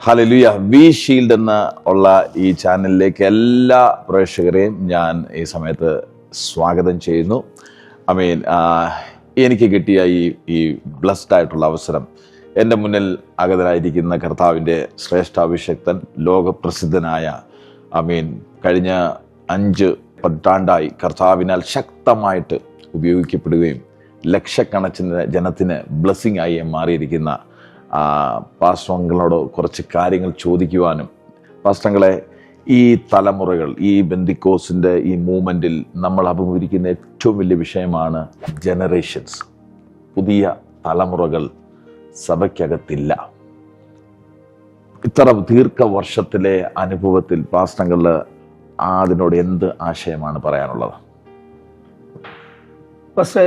Hallelujah. V shield ഉള്ള ഈ ചാനലിലേക്ക് എല്ലാ പ്രേക്ഷകരെയും ഞാൻ ഈ സമയത്ത് സ്വാഗതം ചെയ്യുന്നു. എനിക്ക് കിട്ടിയ ഈ ബ്ലസ്ഡ് ആയിട്ടുള്ള അവസരം, എൻ്റെ മുന്നിൽ അഗതനായിരിക്കുന്ന കർത്താവിൻ്റെ ശ്രേഷ്ഠാഭിഷക്തൻ, ലോകപ്രസിദ്ധനായ കഴിഞ്ഞ 5 പതിറ്റാണ്ടായി കർത്താവിനാൽ ശക്തമായിട്ട് ഉപയോഗിക്കപ്പെടുകയും ലക്ഷക്കണക്കിന് ജനത്തിന് ബ്ലെസ്സിങ് ആയി മാറിയിരിക്കുന്ന പാസ്റ്റങ്ങളോട് കുറച്ച് കാര്യങ്ങൾ ചോദിക്കുവാനും, പാസ്റ്റങ്ങളെ, ഈ തലമുറകൾ, ഈ ബെന്തിക്കോസിൻ്റെ ഈ മൂവ്മെൻറ്റിൽ നമ്മൾ അഭിമുഖീകരിക്കുന്ന ഏറ്റവും വലിയ വിഷയമാണ് ജനറേഷൻസ്. പുതിയ തലമുറകൾ സഭയ്ക്കകത്തില്ല. ഇത്ര ദീർഘവർഷത്തിലെ അനുഭവത്തിൽ പാസ്റ്റങ്ങൾ അതിനോട് എന്ത് ആശയമാണ് പറയാനുള്ളത്? പക്ഷേ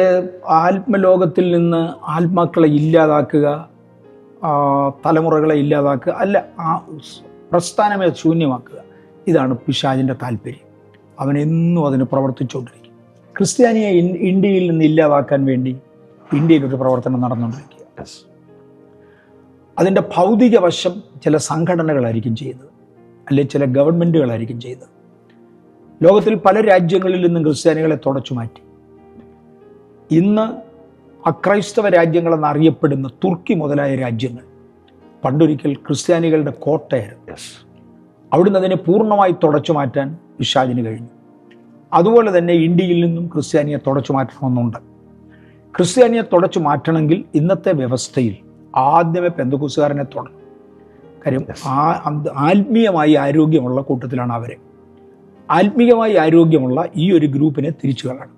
ആത്മലോകത്തിൽ നിന്ന് ആത്മാക്കളെ ഇല്ലാതാക്കുക, തലമുറകളെ ഇല്ലാതാക്കുക അല്ല, ആ പ്രസ്ഥാനമേ ശൂന്യമാക്കുക. ഇതാണ് പിശാചിൻ്റെ താല്പര്യം. അവനെന്നും അതിന് പ്രവർത്തിച്ചുകൊണ്ടിരിക്കും. ക്രിസ്ത്യാനിയെ ഇന്ത്യയിൽ നിന്ന് ഇല്ലാതാക്കാൻ വേണ്ടി ഇന്ത്യയിലൊരു പ്രവർത്തനം നടന്നുകൊണ്ടിരിക്കുക. അതിൻ്റെ ഭൗതിക വശം ചില സംഘടനകളായിരിക്കും ചെയ്യുന്നത്, അല്ലെങ്കിൽ ചില ഗവൺമെൻറ്റുകളായിരിക്കും ചെയ്യുന്നത്. ലോകത്തിൽ പല രാജ്യങ്ങളിൽ നിന്നും ക്രിസ്ത്യാനികളെ തുടച്ചു മാറ്റി. ഇന്ന് അക്രൈസ്തവ രാജ്യങ്ങളെന്ന് അറിയപ്പെടുന്ന തുർക്കി മുതലായ രാജ്യങ്ങൾ പണ്ടൊരിക്കൽ ക്രിസ്ത്യാനികളുടെ കോട്ടയായിരുന്നു. അവിടുന്ന് അതിനെ പൂർണ്ണമായി തുടച്ചു മാറ്റാൻ പിശാചിന് കഴിഞ്ഞു. അതുപോലെ തന്നെ ഇന്ത്യയിൽ നിന്നും ക്രിസ്ത്യാനിയെ തുടച്ചു മാറ്റണമെന്നുണ്ട്. ക്രിസ്ത്യാനിയെ തുടച്ചു മാറ്റണമെങ്കിൽ ഇന്നത്തെ വ്യവസ്ഥയിൽ ആദ്യമേ പെന്തക്കോസ്തുകാരനെ തുടങ്ങും. കാര്യം ആത്മീയമായി ആരോഗ്യമുള്ള കൂട്ടത്തിലാണ് അവരെ. ആത്മീയമായി ആരോഗ്യമുള്ള ഈ ഒരു ഗ്രൂപ്പിനെ തിരിച്ചു കളയണം.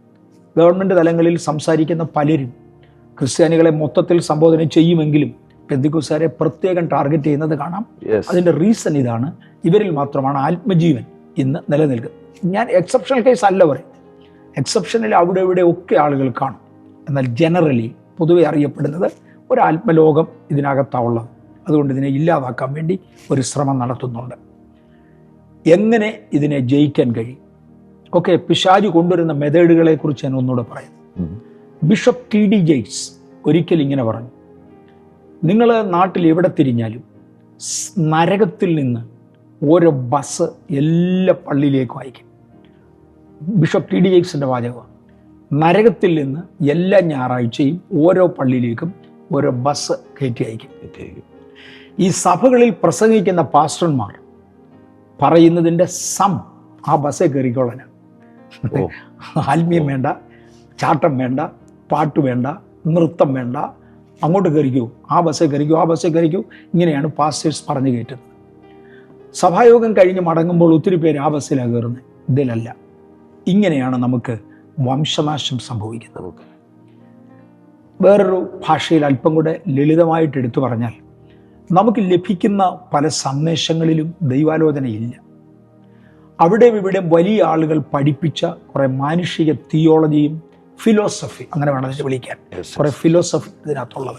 ഗവൺമെൻറ് തലങ്ങളിൽ സംസാരിക്കുന്ന പലരും ക്രിസ്ത്യാനികളെ മൊത്തത്തിൽ സംബോധന ചെയ്യുമെങ്കിലും പെന്തക്കോസ്തുകാരെ പ്രത്യേകം ടാർഗറ്റ് ചെയ്യുന്നത് കാണാം. അതിൻ്റെ റീസൺ ഇതാണ്: ഇവരിൽ മാത്രമാണ് ആത്മജീവൻ ഇന്ന് നിലനിൽക്കുന്നത്. ഞാൻ എക്സെപ്ഷണൽ കേസ് അല്ല പറയും. എക്സെപ്ഷനിൽ അവിടെ ഇവിടെ ഒക്കെ ആളുകൾ കാണും. എന്നാൽ ജനറലി പൊതുവെ അറിയപ്പെടുന്നത് ഒരു ആത്മലോകം ഇതിനകത്താവുള്ളത്. അതുകൊണ്ട് ഇതിനെ ഇല്ലാതാക്കാൻ വേണ്ടി ഒരു ശ്രമം നടത്തുന്നുണ്ട്. എങ്ങനെ ഇതിനെ ജയിക്കാൻ കഴിയും? ഓക്കെ, പിശാച് കൊണ്ടുവരുന്ന മെത്തേഡുകളെ കുറിച്ച് ഞാൻ ഒന്നുകൂടെ പറയാം. ബിഷപ്പ് TD ജെയ്സ് ഒരിക്കൽ ഇങ്ങനെ പറഞ്ഞു: നിങ്ങൾ നാട്ടിൽ എവിടെ തിരിഞ്ഞാലും നരകത്തിൽ നിന്ന് ഓരോ ബസ് എല്ലാ പള്ളിയിലേക്കും അയക്കും. ബിഷപ്പ് TD ജെയ്സിൻ്റെ വാചകമാണ്. നരകത്തിൽ നിന്ന് എല്ലാ ഞായറാഴ്ചയും ഓരോ പള്ളിയിലേക്കും ഓരോ ബസ് കയറ്റി അയക്കും. ഈ സഭകളിൽ പ്രസംഗിക്കുന്ന പാസ്റ്റർമാർ പറയുന്നതിൻ്റെ ആ ബസ്സേ കയറിക്കോളാനാണ്. ആത്മീയം വേണ്ട, ചാട്ടം വേണ്ട, പാട്ട് വേണ്ട, നൃത്തം വേണ്ട, അങ്ങോട്ട് കയറിക്കൂ, ആ ബസ്സേ കയറിക്കൂ, ആ ബസ്സേ കയറിക്കൂ. ഇങ്ങനെയാണ് പാസ്റ്റേഴ്സ് പറഞ്ഞു കയറ്റുന്നത്. സഭായോഗം കഴിഞ്ഞ് മടങ്ങുമ്പോൾ ഒത്തിരി പേര് ആ ബസ്സിലാണ് കയറുന്നത്. ഇതിലല്ല. ഇങ്ങനെയാണ് നമുക്ക് വംശനാശം സംഭവിക്കുന്നത്. വേറൊരു ഭാഷയിൽ അല്പം കൂടെ ലളിതമായിട്ട് എടുത്തു പറഞ്ഞാൽ, നമുക്ക് ലഭിക്കുന്ന പല സന്ദേശങ്ങളിലും ദൈവാലോചനയില്ല. അവിടെ ഇവിടെ വലിയ ആളുകൾ പഠിപ്പിച്ച കുറേ മാനുഷിക തിയോളജിയും ഫിലോസഫി, അങ്ങനെ വേണം അതിനെ വിളിക്കാൻ, കുറേ ഫിലോസഫി ഇതിനകത്തുള്ളത്.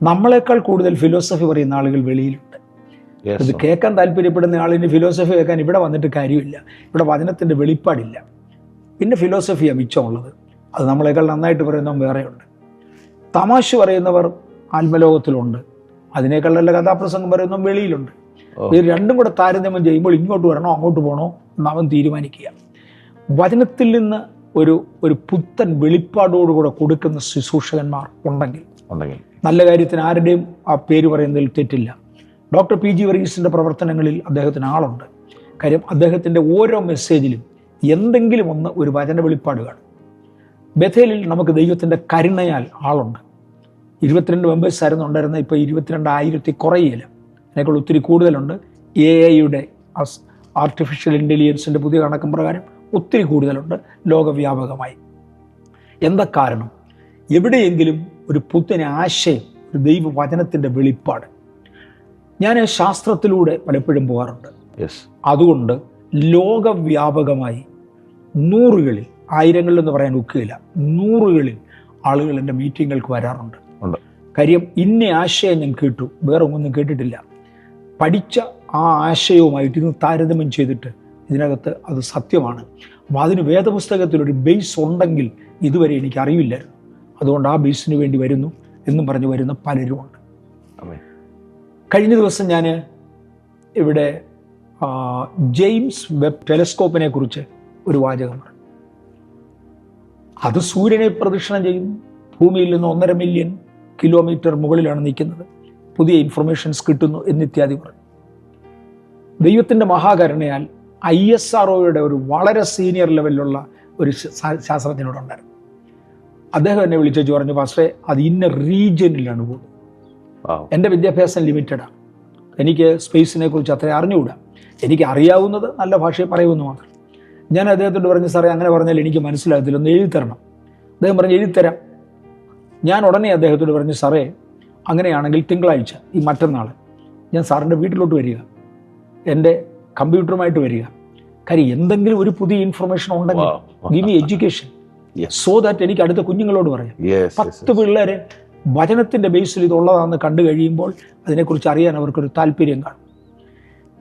നമ്മളെക്കാൾ കൂടുതൽ ഫിലോസഫി പറയുന്ന ആളുകൾ വെളിയിലുണ്ട്. ഇത് കേൾക്കാൻ താല്പര്യപ്പെടുന്ന ആളിന് ഫിലോസഫി കേൾക്കാൻ ഇവിടെ വന്നിട്ട് കാര്യമില്ല. ഇവിടെ വചനത്തിൻ്റെ വെളിപ്പാടില്ല. പിന്നെ ഫിലോസഫിയാണ് മിച്ചമുള്ളത്. അത് നമ്മളെക്കാൾ നന്നായിട്ട് പറയുന്നവൻ വേറെയുണ്ട്. തമാശ പറയുന്നവർ ആത്മലോകത്തിലുണ്ട്. അതിനേക്കാൾ നല്ല കഥാപ്രസംഗം പറയുന്നവൻ വെളിയിലുണ്ട്. ഇത് രണ്ടും കൂടെ താരതമ്യം ചെയ്യുമ്പോൾ ഇങ്ങോട്ട് വരണോ അങ്ങോട്ട് പോകണോ എന്ന് അവൻ തീരുമാനിക്കുക. വചനത്തിൽ നിന്ന് ഒരു പുത്തൻ വെളിപ്പാടോടുകൂടെ കൊടുക്കുന്ന ശുശ്രൂഷകന്മാർ ഉണ്ടെങ്കിൽ നല്ല കാര്യത്തിന് ആരുടെയും ആ പേര് പറയുന്നതിൽ തെറ്റില്ല. ഡോക്ടർ PG വർഗീസിൻ്റെ പ്രവർത്തനങ്ങളിൽ അദ്ദേഹത്തിന് ആളുണ്ട്. കാര്യം അദ്ദേഹത്തിൻ്റെ ഓരോ മെസ്സേജിലും എന്തെങ്കിലും ഒരു വചന വെളിപ്പാട് കാണും. ബഥേലിൽ നമുക്ക് ദൈവത്തിൻ്റെ കരുണയാൽ ആളുണ്ട്. 22 മെമ്പേഴ്സ് ആയിരുന്നു ഉണ്ടായിരുന്നത്. ഇപ്പോൾ 22,000 കുറയില്ല. അതിനേക്കാൾ ഒത്തിരി കൂടുതലുണ്ട്. AI ആർട്ടിഫിഷ്യൽ ഇൻ്റലിജൻസിൻ്റെ പുതിയ കണക്കും പ്രകാരം ഒത്തിരി കൂടുതലുണ്ട് ലോകവ്യാപകമായി. എന്താ കാരണം? എവിടെയെങ്കിലും ഒരു പുത്തൻ ആശയം, ഒരു ദൈവവചനത്തിൻ്റെ വെളിപ്പാട്. ഞാൻ ശാസ്ത്രത്തിലൂടെ പലപ്പോഴും പോകാറുണ്ട്. അതുകൊണ്ട് ലോകവ്യാപകമായി നൂറുകളിൽ, ആയിരങ്ങളിലെന്ന് പറയാൻ ഒക്കുകയില്ല, നൂറുകളിൽ ആളുകൾ എൻ്റെ മീറ്റിങ്ങുകൾക്ക് വരാറുണ്ട്. കാര്യം ഇന്ന ആശയം ഞാൻ കേട്ടു, വേറെ ഒന്നും കേട്ടിട്ടില്ല. പഠിച്ച ആ ആശയവുമായിട്ട് ഇന്ന് താരതമ്യം ചെയ്തിട്ട് ഇതിനകത്ത് അത് സത്യമാണ്. അപ്പോൾ അതിന് വേദപുസ്തകത്തിലൊരു ബേസ് ഉണ്ടെങ്കിൽ ഇതുവരെ എനിക്ക് അറിയില്ലായിരുന്നു, അതുകൊണ്ട് ആ ബേസിന് വേണ്ടി വരുന്നു എന്നും പറഞ്ഞു വരുന്ന പലരുമുണ്ട്. കഴിഞ്ഞ ദിവസം ഞാൻ ഇവിടെ ജെയിംസ് വെബ് ടെലസ്കോപ്പിനെ കുറിച്ച് ഒരു വാചകം പറഞ്ഞു. അത് സൂര്യനെ പ്രദക്ഷിണം ചെയ്യുന്നു, ഭൂമിയിൽ നിന്ന് 1.5 മില്യൺ കിലോമീറ്റർ മുകളിലാണ് നിൽക്കുന്നത്, പുതിയ ഇൻഫർമേഷൻസ് കിട്ടുന്നു എന്നിത്യാദി പറഞ്ഞു. ദൈവത്തിൻ്റെ മഹാകരുണയാൽ ISROയുടെ ഒരു വളരെ സീനിയർ ലെവലിലുള്ള ഒരു ശാസ്ത്രജ്ഞനോടുണ്ടായിരുന്നു. അദ്ദേഹം എന്നെ വിളിച്ചു പറഞ്ഞു, പാസ്റ്ററെ അത് ഇന്ന റീജിയനിലാണ് പോകുന്നത്, എൻ്റെ വിദ്യാഭ്യാസം ലിമിറ്റഡാണ്, എനിക്ക് സ്പേസിനെ കുറിച്ച് അത്ര അറിഞ്ഞുകൂടാ, എനിക്ക് അറിയാവുന്നത് നല്ല ഭാഷയിൽ പറയുമെന്ന് മാത്രം. ഞാൻ അദ്ദേഹത്തോട് പറഞ്ഞു, സാറേ അങ്ങനെ പറഞ്ഞാൽ എനിക്ക് മനസ്സിലാകത്തില്ല, ഒന്ന് എഴുതി തരണം. അദ്ദേഹം പറഞ്ഞു, എഴുതിത്തരാം. ഞാൻ ഉടനെ അദ്ദേഹത്തോട് പറഞ്ഞു, സാറേ അങ്ങനെയാണെങ്കിൽ തിങ്കളാഴ്ച, ഈ മറ്റന്നാൾ ഞാൻ സാറിൻ്റെ വീട്ടിലോട്ട് വരിക, എൻ്റെ കമ്പ്യൂട്ടറുമായിട്ട് വരിക. കാര്യം എന്തെങ്കിലും ഒരു പുതിയ ഇൻഫർമേഷൻ ഉണ്ടെങ്കിൽ give me education so that എനിക്ക് അടുത്ത കുഞ്ഞുങ്ങളോട് പറയാം. 10 പിള്ളേരെ വചനത്തിൻ്റെ ബേസിൽ ഇതുള്ളതാണെന്ന് കണ്ടു കഴിയുമ്പോൾ അതിനെക്കുറിച്ച് അറിയാൻ അവർക്കൊരു താല്പര്യം കാണും.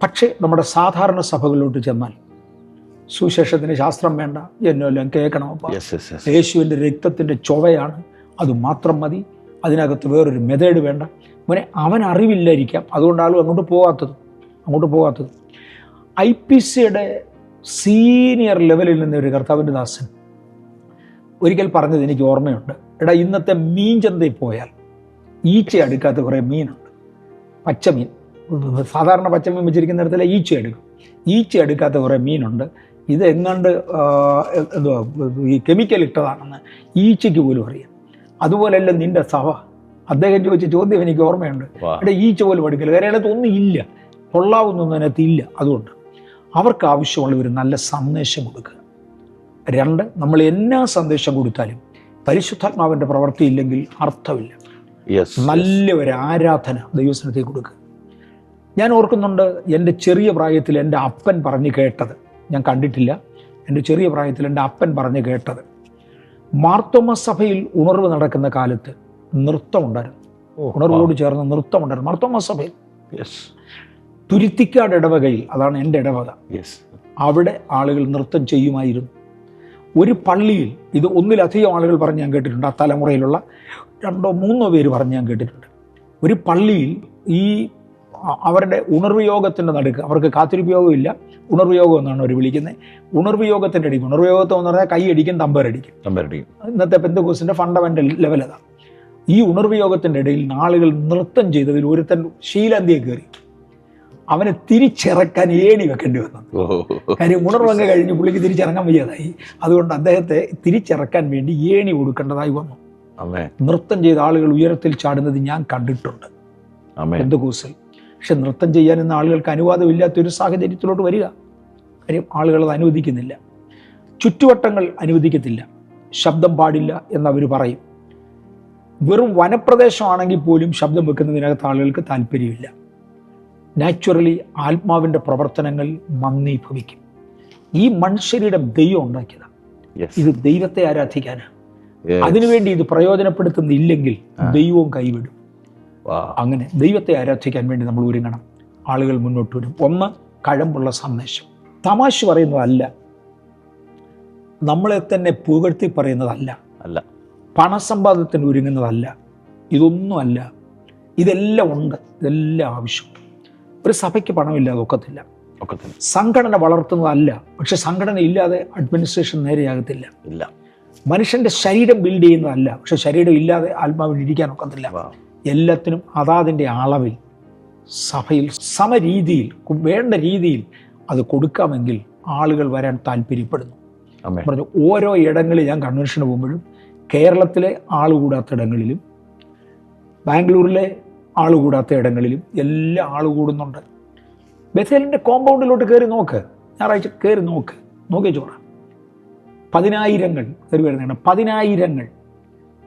പക്ഷേ നമ്മുടെ സാധാരണ സഭകളിലോട്ട് ചെന്നാൽ സുവിശേഷത്തിന് ശാസ്ത്രം വേണ്ട, എന്നെല്ലാം കേൾക്കണം, യേശുവിൻ്റെ രക്തത്തിൻ്റെ ചൊവ്വയാണ്, അത് മാത്രം മതി, അതിനകത്ത് വേറൊരു മെത്തേഡ് വേണ്ട. മോനെ അവൻ അറിവില്ലായിരിക്കാം, അതുകൊണ്ടാളും അങ്ങോട്ട് പോകാത്തത്. IPCയുടെ സീനിയർ ലെവലിൽ നിന്ന് ഒരു കർത്താവിൻ്റെ ദാസൻ ഒരിക്കൽ പറഞ്ഞത് എനിക്ക് ഓർമ്മയുണ്ട്. എടാ, ഇന്നത്തെ മീൻ ചന്തയിൽ പോയാൽ ഈച്ച അടുക്കാത്ത കുറേ മീനുണ്ട്, പച്ചമീൻ. സാധാരണ പച്ചമീൻ വെച്ചിരിക്കുന്നിടത്തിലെ ഈച്ച അടുക്കാത്ത കുറേ മീനുണ്ട്. ഇത് എങ്ങാണ്ട് എന്തുവാ ഈ കെമിക്കൽ ഇട്ടതാണെന്ന് ഈച്ചയ്ക്ക് പോലും അറിയാം. അതുപോലെയല്ല നിന്റെ സഭ. അദ്ദേഹം ചോദിച്ച ചോദ്യം എനിക്ക് ഓർമ്മയുണ്ട്. ഇവിടെ ഈച്ച പോലും പഠിക്കില്ല, കാര്യം അതിനകത്ത് ഒന്നും ഇല്ല, കൊള്ളാവുന്നൊന്നും അതിനകത്ത് ഇല്ല. അതുകൊണ്ട് അവർക്ക് ആവശ്യമുള്ള ഒരു നല്ല സന്ദേശം കൊടുക്കുക. 2, നമ്മൾ എന്നാ സന്ദേശം കൊടുത്താലും പരിശുദ്ധാത്മാവിൻ്റെ പ്രവൃത്തി ഇല്ലെങ്കിൽ അർത്ഥമില്ല. നല്ല ഒരു ആരാധന ദൈവസന്നിധിയിൽ കൊടുക്കുക. ഞാൻ ഓർക്കുന്നുണ്ട്, എൻ്റെ ചെറിയ പ്രായത്തിൽ എൻ്റെ അപ്പൻ പറഞ്ഞു കേട്ടത്, ഞാൻ കണ്ടിട്ടില്ല, എൻ്റെ ചെറിയ പ്രായത്തിൽ എൻ്റെ അപ്പൻ പറഞ്ഞു കേട്ടത്, മാർത്തോമ സഭയിൽ ഉണർവ് നടക്കുന്ന കാലത്ത് നൃത്തമുണ്ടായിരുന്നു. ഉണർവോട് ചേർന്ന് നൃത്തമുണ്ടായിരുന്നു മാർത്തോമ സഭയിൽ. തുരുത്തിക്കാട് ഇടവകയിൽ, അതാണ് എൻ്റെ ഇടവക, അവിടെ ആളുകൾ നൃത്തം ചെയ്യുമായിരുന്നു. ഒരു പള്ളിയിൽ, ഇത് ഒന്നിലധികം ആളുകൾ പറഞ്ഞ് ഞാൻ കേട്ടിട്ടുണ്ട്, ആ തലമുറയിലുള്ള 2-3 പേര് പറഞ്ഞ് ഞാൻ കേട്ടിട്ടുണ്ട്. ഒരു പള്ളിയിൽ ഈ അവരുടെ ഉണർവ് യോഗത്തിൻ്റെ നടുക്ക്, അവർക്ക് കാത്തിരിപ്പ് യോഗമില്ല, ഉണർവ് യോഗം എന്നാണ് അവർ വിളിക്കുന്നത്. ഉണർവ് യോഗത്തിൻ്റെ ഇടയ്ക്ക്, ഉണർവ് യോഗത്തെ എന്ന് പറഞ്ഞാൽ കൈയടിക്കും, തമ്പരടിക്കും. ഇന്നത്തെ പെന്തക്കോസ്തിൻ്റെ ഫണ്ടമെൻ്റൽ ലെവൽ അതാണ്. ഈ ഉണർവ് യോഗത്തിൻ്റെ ഇടയിൽ ആളുകൾ നൃത്തം ചെയ്തതിൽ ഒരുത്തൻ ശീലാന്തിയെ കയറി, അവനെ തിരിച്ചിറക്കാൻ ഏണി വെക്കേണ്ടി വന്നു. കാര്യം ഉണർവങ്ങ് കഴിഞ്ഞ് പുള്ളിക്ക് തിരിച്ചിറങ്ങാൻ വയ്യാതായി. അതുകൊണ്ട് അദ്ദേഹത്തെ തിരിച്ചിറക്കാൻ വേണ്ടി ഏണി കൊടുക്കേണ്ടതായി വന്നു. നൃത്തം ചെയ്ത ആളുകൾ ഉയരത്തിൽ ചാടുന്നത് ഞാൻ കണ്ടിട്ടുണ്ട് പെന്തക്കോസ്തിൽ. പക്ഷെ നൃത്തം ചെയ്യാൻ ഇന്ന് ആളുകൾക്ക് അനുവാദമില്ലാത്തൊരു സാഹചര്യത്തിലോട്ട് വരിക. കാര്യം ആളുകൾ അത് അനുവദിക്കുന്നില്ല, ചുറ്റുവട്ടങ്ങൾ അനുവദിക്കത്തില്ല, ശബ്ദം പാടില്ല എന്നവർ പറയും. വെറും വനപ്രദേശമാണെങ്കിൽ പോലും ശബ്ദം വെക്കുന്നതിനകത്ത് ആളുകൾക്ക് താല്പര്യമില്ല. നാച്ചുറലി ആത്മാവിൻ്റെ പ്രവർത്തനങ്ങൾ മന്ദീഭവിക്കും. ഈ മനുഷ്യരുടെ ദൈവം ഉണ്ടാക്കിയതാണ്. ഇത് ദൈവത്തെ ആരാധിക്കാനാണ്. അതിനുവേണ്ടി ഇത് പ്രയോജനപ്പെടുത്തുന്നില്ലെങ്കിൽ ദൈവവും കൈവിടും. അങ്ങനെ ദൈവത്തെ ആരാധിക്കാൻ വേണ്ടി നമ്മൾ ഒരുങ്ങണം. ആളുകൾ മുന്നോട്ട് വരും. 1, കഴമ്പുള്ള സന്ദേശം. തമാശ പറയുന്നതല്ല, നമ്മളെ തന്നെ പുകഴ്ത്തി പറയുന്നതല്ല, പണസമ്പാദത്തിന് ഒരുങ്ങുന്നതല്ല, ഇതൊന്നുമല്ല. ഇതെല്ലാം ഉണ്ട്, ഇതെല്ലാം ആവശ്യം. ഒരു സഭയ്ക്ക് പണമില്ലാതെ ഒക്കത്തില്ല. സംഘടന വളർത്തുന്നതല്ല, പക്ഷെ സംഘടന ഇല്ലാതെ അഡ്മിനിസ്ട്രേഷൻ നേരെയാകത്തില്ല. മനുഷ്യന്റെ ശരീരം ബിൽഡ് ചെയ്യുന്നതല്ല, പക്ഷെ ശരീരം ഇല്ലാതെ ആത്മാവിൽ ഇരിക്കാൻ ഒക്കത്തില്ല. എല്ലാത്തിനും അതാതിൻ്റെ അളവിൽ സഭയിൽ സമരീതിയിൽ വേണ്ട രീതിയിൽ അത് കൊടുക്കാമെങ്കിൽ ആളുകൾ വരാൻ താല്പര്യപ്പെടുന്നു. പറഞ്ഞു, ഓരോ ഇടങ്ങളിൽ ഞാൻ കൺവെൻഷന് പോകുമ്പോഴും കേരളത്തിലെ ആളുകൂടാത്ത ഇടങ്ങളിലും ബാംഗ്ലൂരിലെ ആളുകൂടാത്ത ഇടങ്ങളിലും എല്ലാം ആൾ കൂടുന്നുണ്ട്. ബെഥേലിൻ്റെ കോമ്പൗണ്ടിലോട്ട് കയറി നോക്ക്, ഞായറാഴ്ച കയറി നോക്കി ചോറ 10,000 കയറി വരുന്നതാണ്. 10,000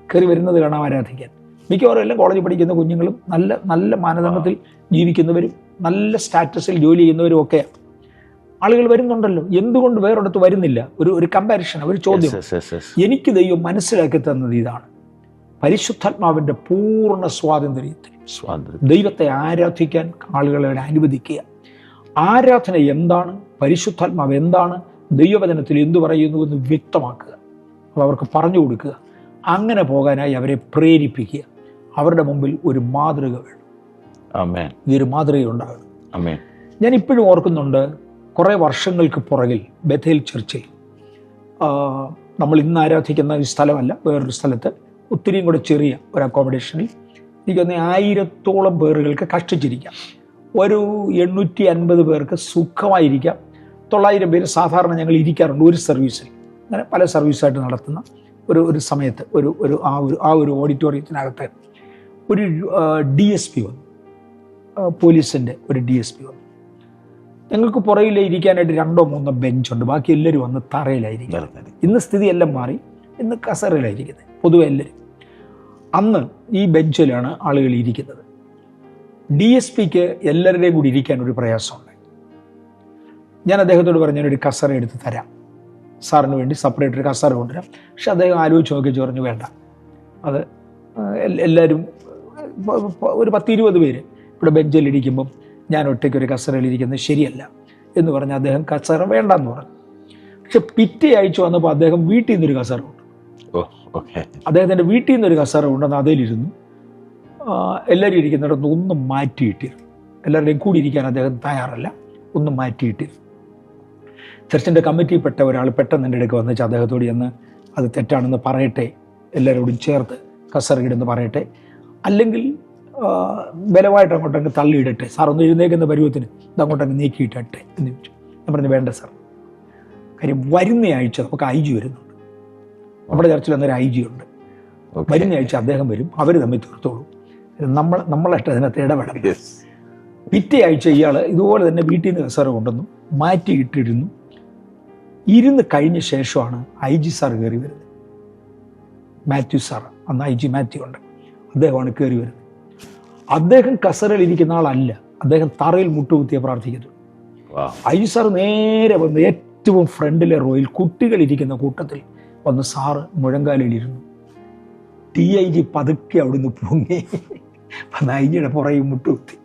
കയറി വരുന്നത് കാണാൻ ആരാധിക്കാൻ. മിക്കവാറും എല്ലാം കോളേജിൽ പഠിക്കുന്ന കുഞ്ഞുങ്ങളും നല്ല നല്ല മാനദണ്ഡത്തിൽ ജീവിക്കുന്നവരും നല്ല സ്റ്റാറ്റസിൽ ജോലി ചെയ്യുന്നവരും ഒക്കെ ആളുകൾ വരുന്നുണ്ടല്ലോ. എന്തുകൊണ്ട് വേറൊരിടത്ത് വരുന്നില്ല? ഒരു കമ്പാരിഷൻ, ഒരു ചോദ്യം. എനിക്ക് ദൈവം മനസ്സിലാക്കി തന്നത് ഇതാണ്, പരിശുദ്ധാത്മാവിൻ്റെ പൂർണ്ണ സ്വാതന്ത്ര്യത്തിൽ ദൈവത്തെ ആരാധിക്കാൻ ആളുകളെ അനുവദിക്കുക. ആരാധന എന്താണ്, പരിശുദ്ധാത്മാവ് എന്താണ്, ദൈവവചനത്തിൽ എന്തു പറയുന്നു എന്ന് വ്യക്തമാക്കുക. അത് അവർക്ക് പറഞ്ഞു കൊടുക്കുക. അങ്ങനെ പോകാനായി അവരെ പ്രേരിപ്പിക്കുക. അവരുടെ മുമ്പിൽ ഒരു മാതൃക വേണം. ആമേൻ. ഇതൊരു മാതൃകയുണ്ടാകണം. ആമേൻ. ഞാൻ ഇപ്പോഴും ഓർക്കുന്നുണ്ട്, കുറേ വർഷങ്ങൾക്ക് പുറകിൽ ബഥേൽ ചർച്ചിൽ, നമ്മൾ ഇന്ന് ആരാധിക്കുന്ന ഈ സ്ഥലമല്ല, വേറൊരു സ്ഥലത്ത് ഒത്തിരിയും കൂടെ ചെറിയ ഒരു അക്കോമഡേഷനിൽ എനിക്കൊന്ന് 1000-ഓളം പേരുകൾക്ക് കഷ്ടിച്ചിരിക്കാം. ഒരു 850 പേർക്ക് സുഖമായിരിക്കാം. 900 പേര് സാധാരണ ഞങ്ങൾ ഇരിക്കാറുണ്ട് ഒരു സർവീസിൽ. അങ്ങനെ പല സർവീസായിട്ട് നടത്തുന്ന ഒരു സമയത്ത് ആ ഒരു ഓഡിറ്റോറിയത്തിനകത്ത് ഒരു DSP വന്നു, പോലീസിൻ്റെ ഒരു DSP വന്നു. ഞങ്ങൾക്ക് പുറകിൽ ഇരിക്കാനായിട്ട് 2-3 ബെഞ്ചുണ്ട്, ബാക്കി എല്ലാവരും വന്ന് തറയിലായിരിക്കും. ഇന്ന് സ്ഥിതിയെല്ലാം മാറി, ഇന്ന് കസേരയിലായിരിക്കുന്നത് പൊതുവെ എല്ലാവരും. അന്ന് ഈ ബെഞ്ചിലാണ് ആളുകൾ ഇരിക്കുന്നത്. DSPക്ക് എല്ലാവരുടെയും കൂടി ഇരിക്കാൻ ഒരു പ്രയാസമുണ്ട്. ഞാൻ അദ്ദേഹത്തോട് പറഞ്ഞു, ഞാനൊരു കസേര എടുത്ത് തരാം, സാറിന് വേണ്ടി സെപ്പറേറ്റ് ഒരു കസേര കൊണ്ടുവരാം. പക്ഷെ അദ്ദേഹം ആലോചിച്ച് നോക്കി പറഞ്ഞു, വേണ്ട, അത് എല്ലാവരും ഒരു 10-20 പേര് ഇവിടെ ബെഞ്ചിൽ ഇരിക്കുമ്പം ഞാൻ ഒറ്റയ്ക്ക് ഒരു കസേരയിൽ ഇരിക്കുന്നത് ശരിയല്ല എന്ന് പറഞ്ഞ് അദ്ദേഹം കസേര വേണ്ടെന്ന് പറഞ്ഞു. പക്ഷെ പിറ്റേ ആഴ്ച വന്നപ്പോൾ അദ്ദേഹം വീട്ടിൽ നിന്നൊരു കസേര ഉണ്ട്. അദ്ദേഹത്തിൻ്റെ വീട്ടിൽ നിന്നൊരു കസേര ഉണ്ടെന്ന് അതിലിരുന്നു. എല്ലാവരും ഇരിക്കുന്നിടത്ത് ഒന്ന് മാറ്റിയിട്ടിരുന്നു. എല്ലാവരുടെയും കൂടി ഇരിക്കാൻ അദ്ദേഹം തയ്യാറല്ല, ഒന്ന് മാറ്റിയിട്ടിരുന്നു. ചർച്ചിൻ്റെ കമ്മിറ്റിയിൽപ്പെട്ട ഒരാൾ പെട്ടെന്ന് എൻ്റെ അടുക്ക് വന്നിച്ച് അദ്ദേഹത്തോട് ചെന്ന് അത് തെറ്റാണെന്ന് പറയട്ടെ, എല്ലാവരോടും ചേർത്ത് കസേരയിടുന്ന് പറയട്ടെ, അല്ലെങ്കിൽ ബലമായിട്ട് അങ്ങോട്ടങ്ങ് തള്ളിയിടട്ടെ, സാർ ഒന്ന് എഴുന്നേക്കുന്ന പരുവത്തിന് ഇതങ്ങോട്ടങ്ങ് നീക്കിയിട്ടെ എന്ന് ചോദിച്ചു. ഞാൻ പറഞ്ഞു, വേണ്ട സാർ, കാര്യം വരുന്ന ആഴ്ച നമുക്ക് IG വരുന്നുണ്ട്. നമ്മുടെ ചർച്ചിൽ അന്നൊരു IG ഉണ്ട്. വരുന്ന ആഴ്ച അദ്ദേഹം വരും, അവർ തമ്മിൽ തീർത്തോളൂ, നമ്മളായിട്ട് അതിനകത്ത് ഇടപെടണം. പിറ്റേ ആഴ്ച ഇയാൾ ഇതുപോലെ തന്നെ വീട്ടിൽ നിന്ന് കസേര കൊണ്ടുവന്നു മാറ്റിയിട്ടിരുന്നു. ഇരുന്ന് കഴിഞ്ഞ ശേഷമാണ് IG സാർ കയറി വരുന്നത്. മാത്യു സാർ, അന്ന് IG മാത്യു ഉണ്ട്, അദ്ദേഹമാണ് കയറി വരുന്നത്. അദ്ദേഹം കസേരയിൽ ഇരിക്കുന്ന ആളല്ല, അദ്ദേഹം തറയിൽ മുട്ടുകുത്തിയെ പ്രാർത്ഥിക്കുന്നു. IG സാർ നേരെ വന്ന് ഏറ്റവും ഫ്രണ്ടിലെ റോയിൽ കുട്ടികൾ ഇരിക്കുന്ന കൂട്ടത്തിൽ വന്ന് സാറ് മുഴങ്കാലിലിരുന്നു. TIG പതുക്കെ അവിടുന്ന് പൊങ്ങി വന്ന് IG പുറകെ മുട്ടുകുത്തി.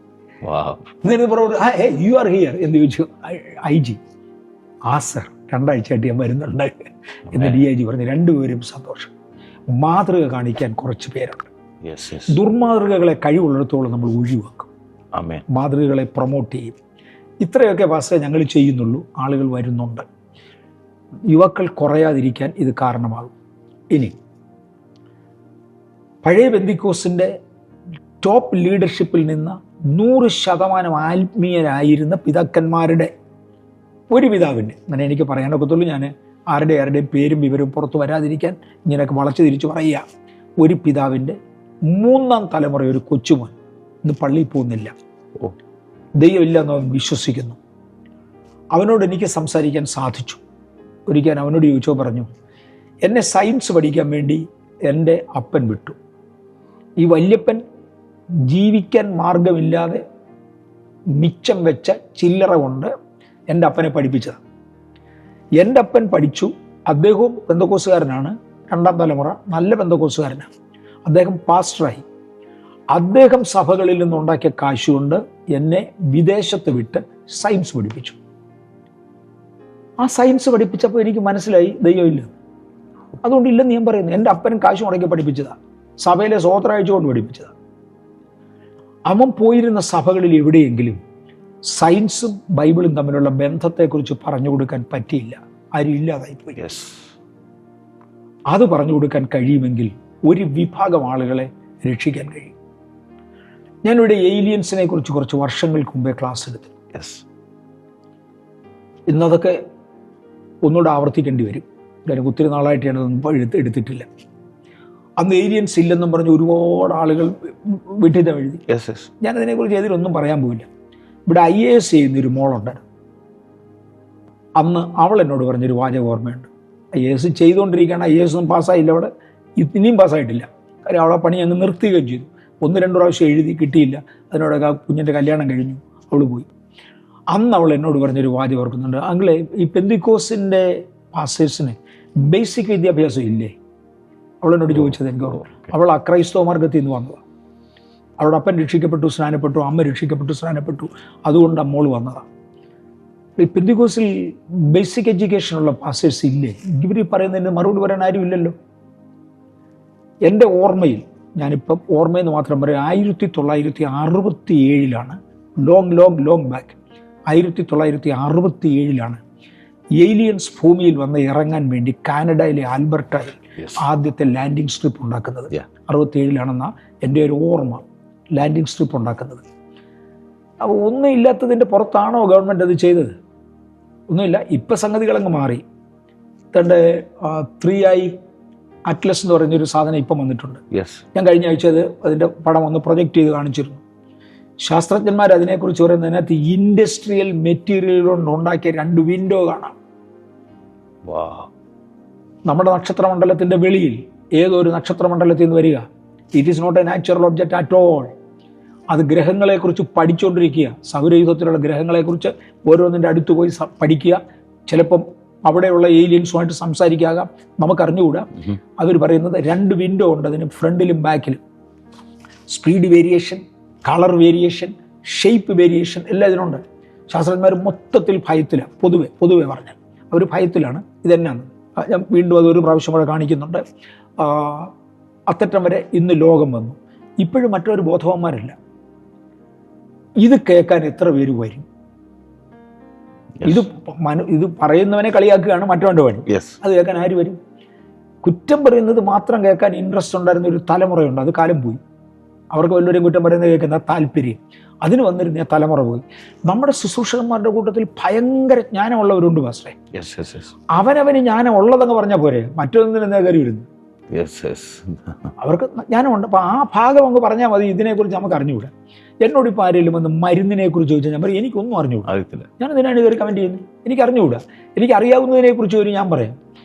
യു ആർ ഹിയർ എന്ന് ചോദിച്ചു. IG, ആ സർ, 2 ആഴ്ചയായിട്ട് ഞാൻ വരുന്നുണ്ട് എന്ന് DIG പറഞ്ഞു. രണ്ടുപേരും സന്തോഷം. മാതൃക കാണിക്കാൻ കുറച്ച് പേരുണ്ട്. ദുർമാതൃകകളെ കഴിവുള്ളിടത്തോളം നമ്മൾ ഒഴിവാക്കും, മാതൃകകളെ പ്രൊമോട്ട് ചെയ്യും. ഇത്രയൊക്കെ പാസ്റ്റേ ഞങ്ങൾ ചെയ്യുന്നുള്ളൂ, ആളുകൾ വരുന്നുണ്ട്. യുവാക്കൾ കുറയാതിരിക്കാൻ ഇത് കാരണമാകും. ഇനി പഴയ പെന്തിക്കോസിൻ്റെ ടോപ്പ് ലീഡർഷിപ്പിൽ നിന്ന് 100% ആത്മീയരായിരുന്ന പിതാക്കന്മാരുടെ ഒരു പിതാവിൻ്റെ, അങ്ങനെ എനിക്ക് പറയാനൊക്കത്തുള്ളൂ, ഞാൻ ആരുടെയും പേരും വിവരവും പുറത്തു വരാതിരിക്കാൻ ഇങ്ങനെയൊക്കെ വളച്ചു തിരിച്ചു പറയുക. ഒരു പിതാവിൻ്റെ 3-ാം തലമുറ ഒരു കൊച്ചുമോൻ ഇന്ന് പള്ളിയിൽ പോകുന്നില്ല, ദൈവമില്ല എന്ന് അവൻ വിശ്വസിക്കുന്നു. അവനോട് എനിക്ക് സംസാരിക്കാൻ സാധിച്ചു. ഒരിക്കൽ അവനോട് ചോദിച്ചോ, പറഞ്ഞു, എന്നെ സയൻസ് പഠിക്കാൻ വേണ്ടി എൻ്റെ അപ്പൻ വിട്ടു. ഈ വല്യപ്പൻ ജീവിക്കാൻ മാർഗമില്ലാതെ മിച്ചം വെച്ച ചില്ലറ കൊണ്ട് എൻ്റെ അപ്പനെ പഠിപ്പിച്ചതാണ്. എൻ്റെ അപ്പൻ പഠിച്ചു, അദ്ദേഹവും പെന്തക്കോസുകാരനാണ്, 2-ാം തലമുറ, നല്ല പെന്തക്കോസുകാരനാണ്. അദ്ദേഹം പാസ്റ്ററായി. അദ്ദേഹം സഭകളിൽ നിന്നുണ്ടാക്കിയ കാശുകൊണ്ട് എന്നെ വിദേശത്ത് വിട്ട് സയൻസ് പഠിപ്പിച്ചു. ആ സയൻസ് പഠിപ്പിച്ചപ്പോൾ എനിക്ക് മനസ്സിലായി ദൈവമില്ല. അതുകൊണ്ട് ഇല്ലെന്ന് ഞാൻ പറയുന്നു. എൻ്റെ അപ്പൻ കാശ് മുടക്കി പഠിപ്പിച്ചതാണ്, സഭയിലെ സ്വോത്രാഴ്ച കൊണ്ട് പഠിപ്പിച്ചതാണ്. അവൻ പോയിരുന്ന സഭകളിൽ എവിടെയെങ്കിലും സയൻസും ബൈബിളും തമ്മിലുള്ള ബന്ധത്തെക്കുറിച്ച് പറഞ്ഞു കൊടുക്കാൻ പറ്റിയില്ല, ആരും ഇല്ലാതായിപ്പോയി. അത് പറഞ്ഞു കൊടുക്കാൻ കഴിയുമെങ്കിൽ ഒരു വിഭാഗം ആളുകളെ രക്ഷിക്കാൻ കഴിയും. ഞാനിവിടെ ഏലിയൻസിനെ കുറിച്ച് കുറച്ച് വർഷങ്ങൾക്ക് മുമ്പേ ക്ലാസ് എടുത്തു. ഇന്നതൊക്കെ ഒന്നുകൂടെ ആവർത്തിക്കേണ്ടി വരും, കാര്യം ഒത്തിരി നാളായിട്ട് ഞാനതൊന്നും എടുത്തിട്ടില്ല. അന്ന് ഏലിയൻസ് ഇല്ലെന്നും പറഞ്ഞ് ഒരുപാട് ആളുകൾ വീട്ടിൽ എഴുതി. ഞാനതിനെക്കുറിച്ച് എതിരൊന്നും പറയാൻ പോയില്ല. ഇവിടെ IAS ചെയ്യുന്നൊരു മോളുണ്ടായിരുന്നു. അന്ന് അവൾ എന്നോട് പറഞ്ഞൊരു വാചക ഓർമ്മയുണ്ട്. IAS ചെയ്തുകൊണ്ടിരിക്കുകയാണ്, IAS ഒന്നും പാസ്സായില്ല, അവിടെ ഇനിയും പാസ്സായിട്ടില്ല. കാര്യം അവളെ പണി അങ്ങ് നിർത്തുകയും ചെയ്തു. 1-2 പ്രാവശ്യം എഴുതി, കിട്ടിയില്ല. അതിനോടൊക്കെ ആ കുഞ്ഞിൻ്റെ കല്യാണം കഴിഞ്ഞു, അവൾ പോയി. അന്ന് അവൾ എന്നോട് പറഞ്ഞൊരു വാചകം ഓർക്കുന്നുണ്ട്, അങ്ങളെ ഈ പെന്തിക്കോസിൻ്റെ പാസ്റ്റേഴ്സിന് ബേസിക് വിദ്യാഭ്യാസം ഇല്ലേ? അവളെന്നോട് ചോദിച്ചത് എനിക്ക് ഓർമ്മ. അവൾ അക്രൈസ്തവ മാർഗത്തിൽ നിന്ന് വന്നതാണ്. അവളുടെ അപ്പൻ രക്ഷിക്കപ്പെട്ടു, സ്നാനപ്പെട്ടു, അമ്മ രക്ഷിക്കപ്പെട്ടു, സ്നാനപ്പെട്ടു, അതുകൊണ്ട് അമ്മോൾ വന്നതാണ്. പെന്തിക്കോസിൽ ബേസിക് എഡ്യൂക്കേഷനുള്ള പാസ്റ്റേഴ്സ് ഇല്ലേ? ഇവർ പറയുന്നതിന് മറുപടി പറയാൻ ആരും ഇല്ലല്ലോ. എൻ്റെ ഓർമ്മയിൽ, ഞാനിപ്പം ഓർമ്മയെന്ന് മാത്രം പറയാം, 1967 ലോങ് ബാക്ക് 1967 ഏലിയൻസ് ഭൂമിയിൽ വന്ന് ഇറങ്ങാൻ വേണ്ടി കാനഡയിലെ ആൽബർട്ടയിൽ ആദ്യത്തെ ലാൻഡിംഗ് സ്ട്രിപ്പ് ഉണ്ടാക്കുന്നത്. 67 എൻ്റെ ഒരു ഓർമ്മ, ലാൻഡിംഗ് സ്ട്രിപ്പ് ഉണ്ടാക്കുന്നത്. അപ്പോൾ ഒന്നും ഇല്ലാത്തതിൻ്റെ പുറത്താണോ ഗവൺമെൻറ് അത് ചെയ്തത്? ഒന്നുമില്ല. ഇപ്പം സംഗതികളങ്ങ് മാറി. തൻ്റെ 3i അറ്റ്ലസ് എന്ന് പറയുന്നൊരു സാധനം ഇപ്പം വന്നിട്ടുണ്ട്. ഞാൻ കഴിഞ്ഞ ആഴ്ച അതിൻ്റെ പടം ഒന്ന് പ്രൊജക്റ്റ് ചെയ്ത് കാണിച്ചിരുന്നു. ശാസ്ത്രജ്ഞന്മാർ അതിനെക്കുറിച്ച് പറയുന്നതിനകത്ത് ഇൻഡസ്ട്രിയൽ മെറ്റീരിയൽ കൊണ്ട് ഉണ്ടാക്കിയ 2 വിൻഡോ കാണാം. നമ്മുടെ നക്ഷത്രമണ്ഡലത്തിൻ്റെ വെളിയിൽ ഏതൊരു നക്ഷത്രമണ്ഡലത്തിൽ നിന്ന് വരിക. It is not a natural object at all. അത് ഗ്രഹങ്ങളെക്കുറിച്ച് പഠിച്ചുകൊണ്ടിരിക്കുക. സൗരയൂഥത്തിലുള്ള ഗ്രഹങ്ങളെക്കുറിച്ച് ഓരോന്നിൻ്റെ അടുത്ത് പോയി പഠിക്കുക. ചിലപ്പം അവിടെയുള്ള ഏലിയൻസുമായിട്ട് സംസാരിക്കാകാം, നമുക്കറിഞ്ഞുകൂടാ. അവർ പറയുന്നത് 2 വിൻഡോ ഉണ്ട് അതിന്, ഫ്രണ്ടിലും ബാക്കിലും. Speed variation, colour variation, shape variation എല്ലാം ഇതിനുണ്ട്. ശാസ്ത്രജ്ഞന്മാർ മൊത്തത്തിൽ ഭയത്തിലാണ്. പൊതുവെ പറഞ്ഞാൽ അവർ ഭയത്തിലാണ്. ഇതെന്നാണ്, ഞാൻ വീണ്ടും അതൊരു പ്രാവശ്യം കൂടെ കാണിക്കുന്നുണ്ട്. അത്തറ്റം വരെ ഇന്ന് ലോകം വന്നു. ഇപ്പോഴും മറ്റൊരു ബോധവാന്മാരല്ല. ഇത് കേൾക്കാൻ എത്ര പേര് വരും? ഇത് പറയുന്നവനെ കളിയാക്കുകയാണ് മറ്റവൻ്റെ പണി. അത് കേൾക്കാൻ ആര് വരും? കുറ്റം പറയുന്നത് മാത്രം കേൾക്കാൻ ഇൻട്രസ്റ്റ് ഉണ്ടായിരുന്ന ഒരു തലമുറയുണ്ട്. അത് കാലം പോയി. അവർക്ക് വല്ലവരെയും കുറ്റം പറയുന്നത് കേൾക്കുന്ന താല്പര്യം, അതിന് വന്നിരുന്ന തലമുറ പോയി. നമ്മുടെ ശുശ്രൂഷകന്മാരുടെ കൂട്ടത്തിൽ ഭയങ്കര ജ്ഞാനമുള്ളവരുണ്ട് പാസ്റ്ററെ. അവനവന് ജ്ഞാനം ഉള്ളതെന്ന് പറഞ്ഞാൽ പോരെ, മറ്റൊന്നിനെന്താ കയറി വരുന്നു? അവർക്ക് ജ്ഞാനമുണ്ട്. അപ്പം ആ ഭാഗം അങ്ങ് പറഞ്ഞാൽ മതി. ഇതിനെക്കുറിച്ച് നമുക്ക് അറിഞ്ഞുകൂടാ. എന്നോട് ഇപ്പോൾ ആരെങ്കിലും വന്ന് മരുന്നിനെ കുറിച്ച് ചോദിച്ചാൽ ഞാൻ പറയും എനിക്കൊന്നും അറിഞ്ഞുകൂടാ. ഞാൻ ഇതിനാണ് കയറി കമൻറ്റ് ചെയ്യുന്നത്. എനിക്ക് അറിഞ്ഞുകൂടാ. എനിക്ക് അറിയാവുന്നതിനെക്കുറിച്ച് ഒരു ഞാൻ പറയാം.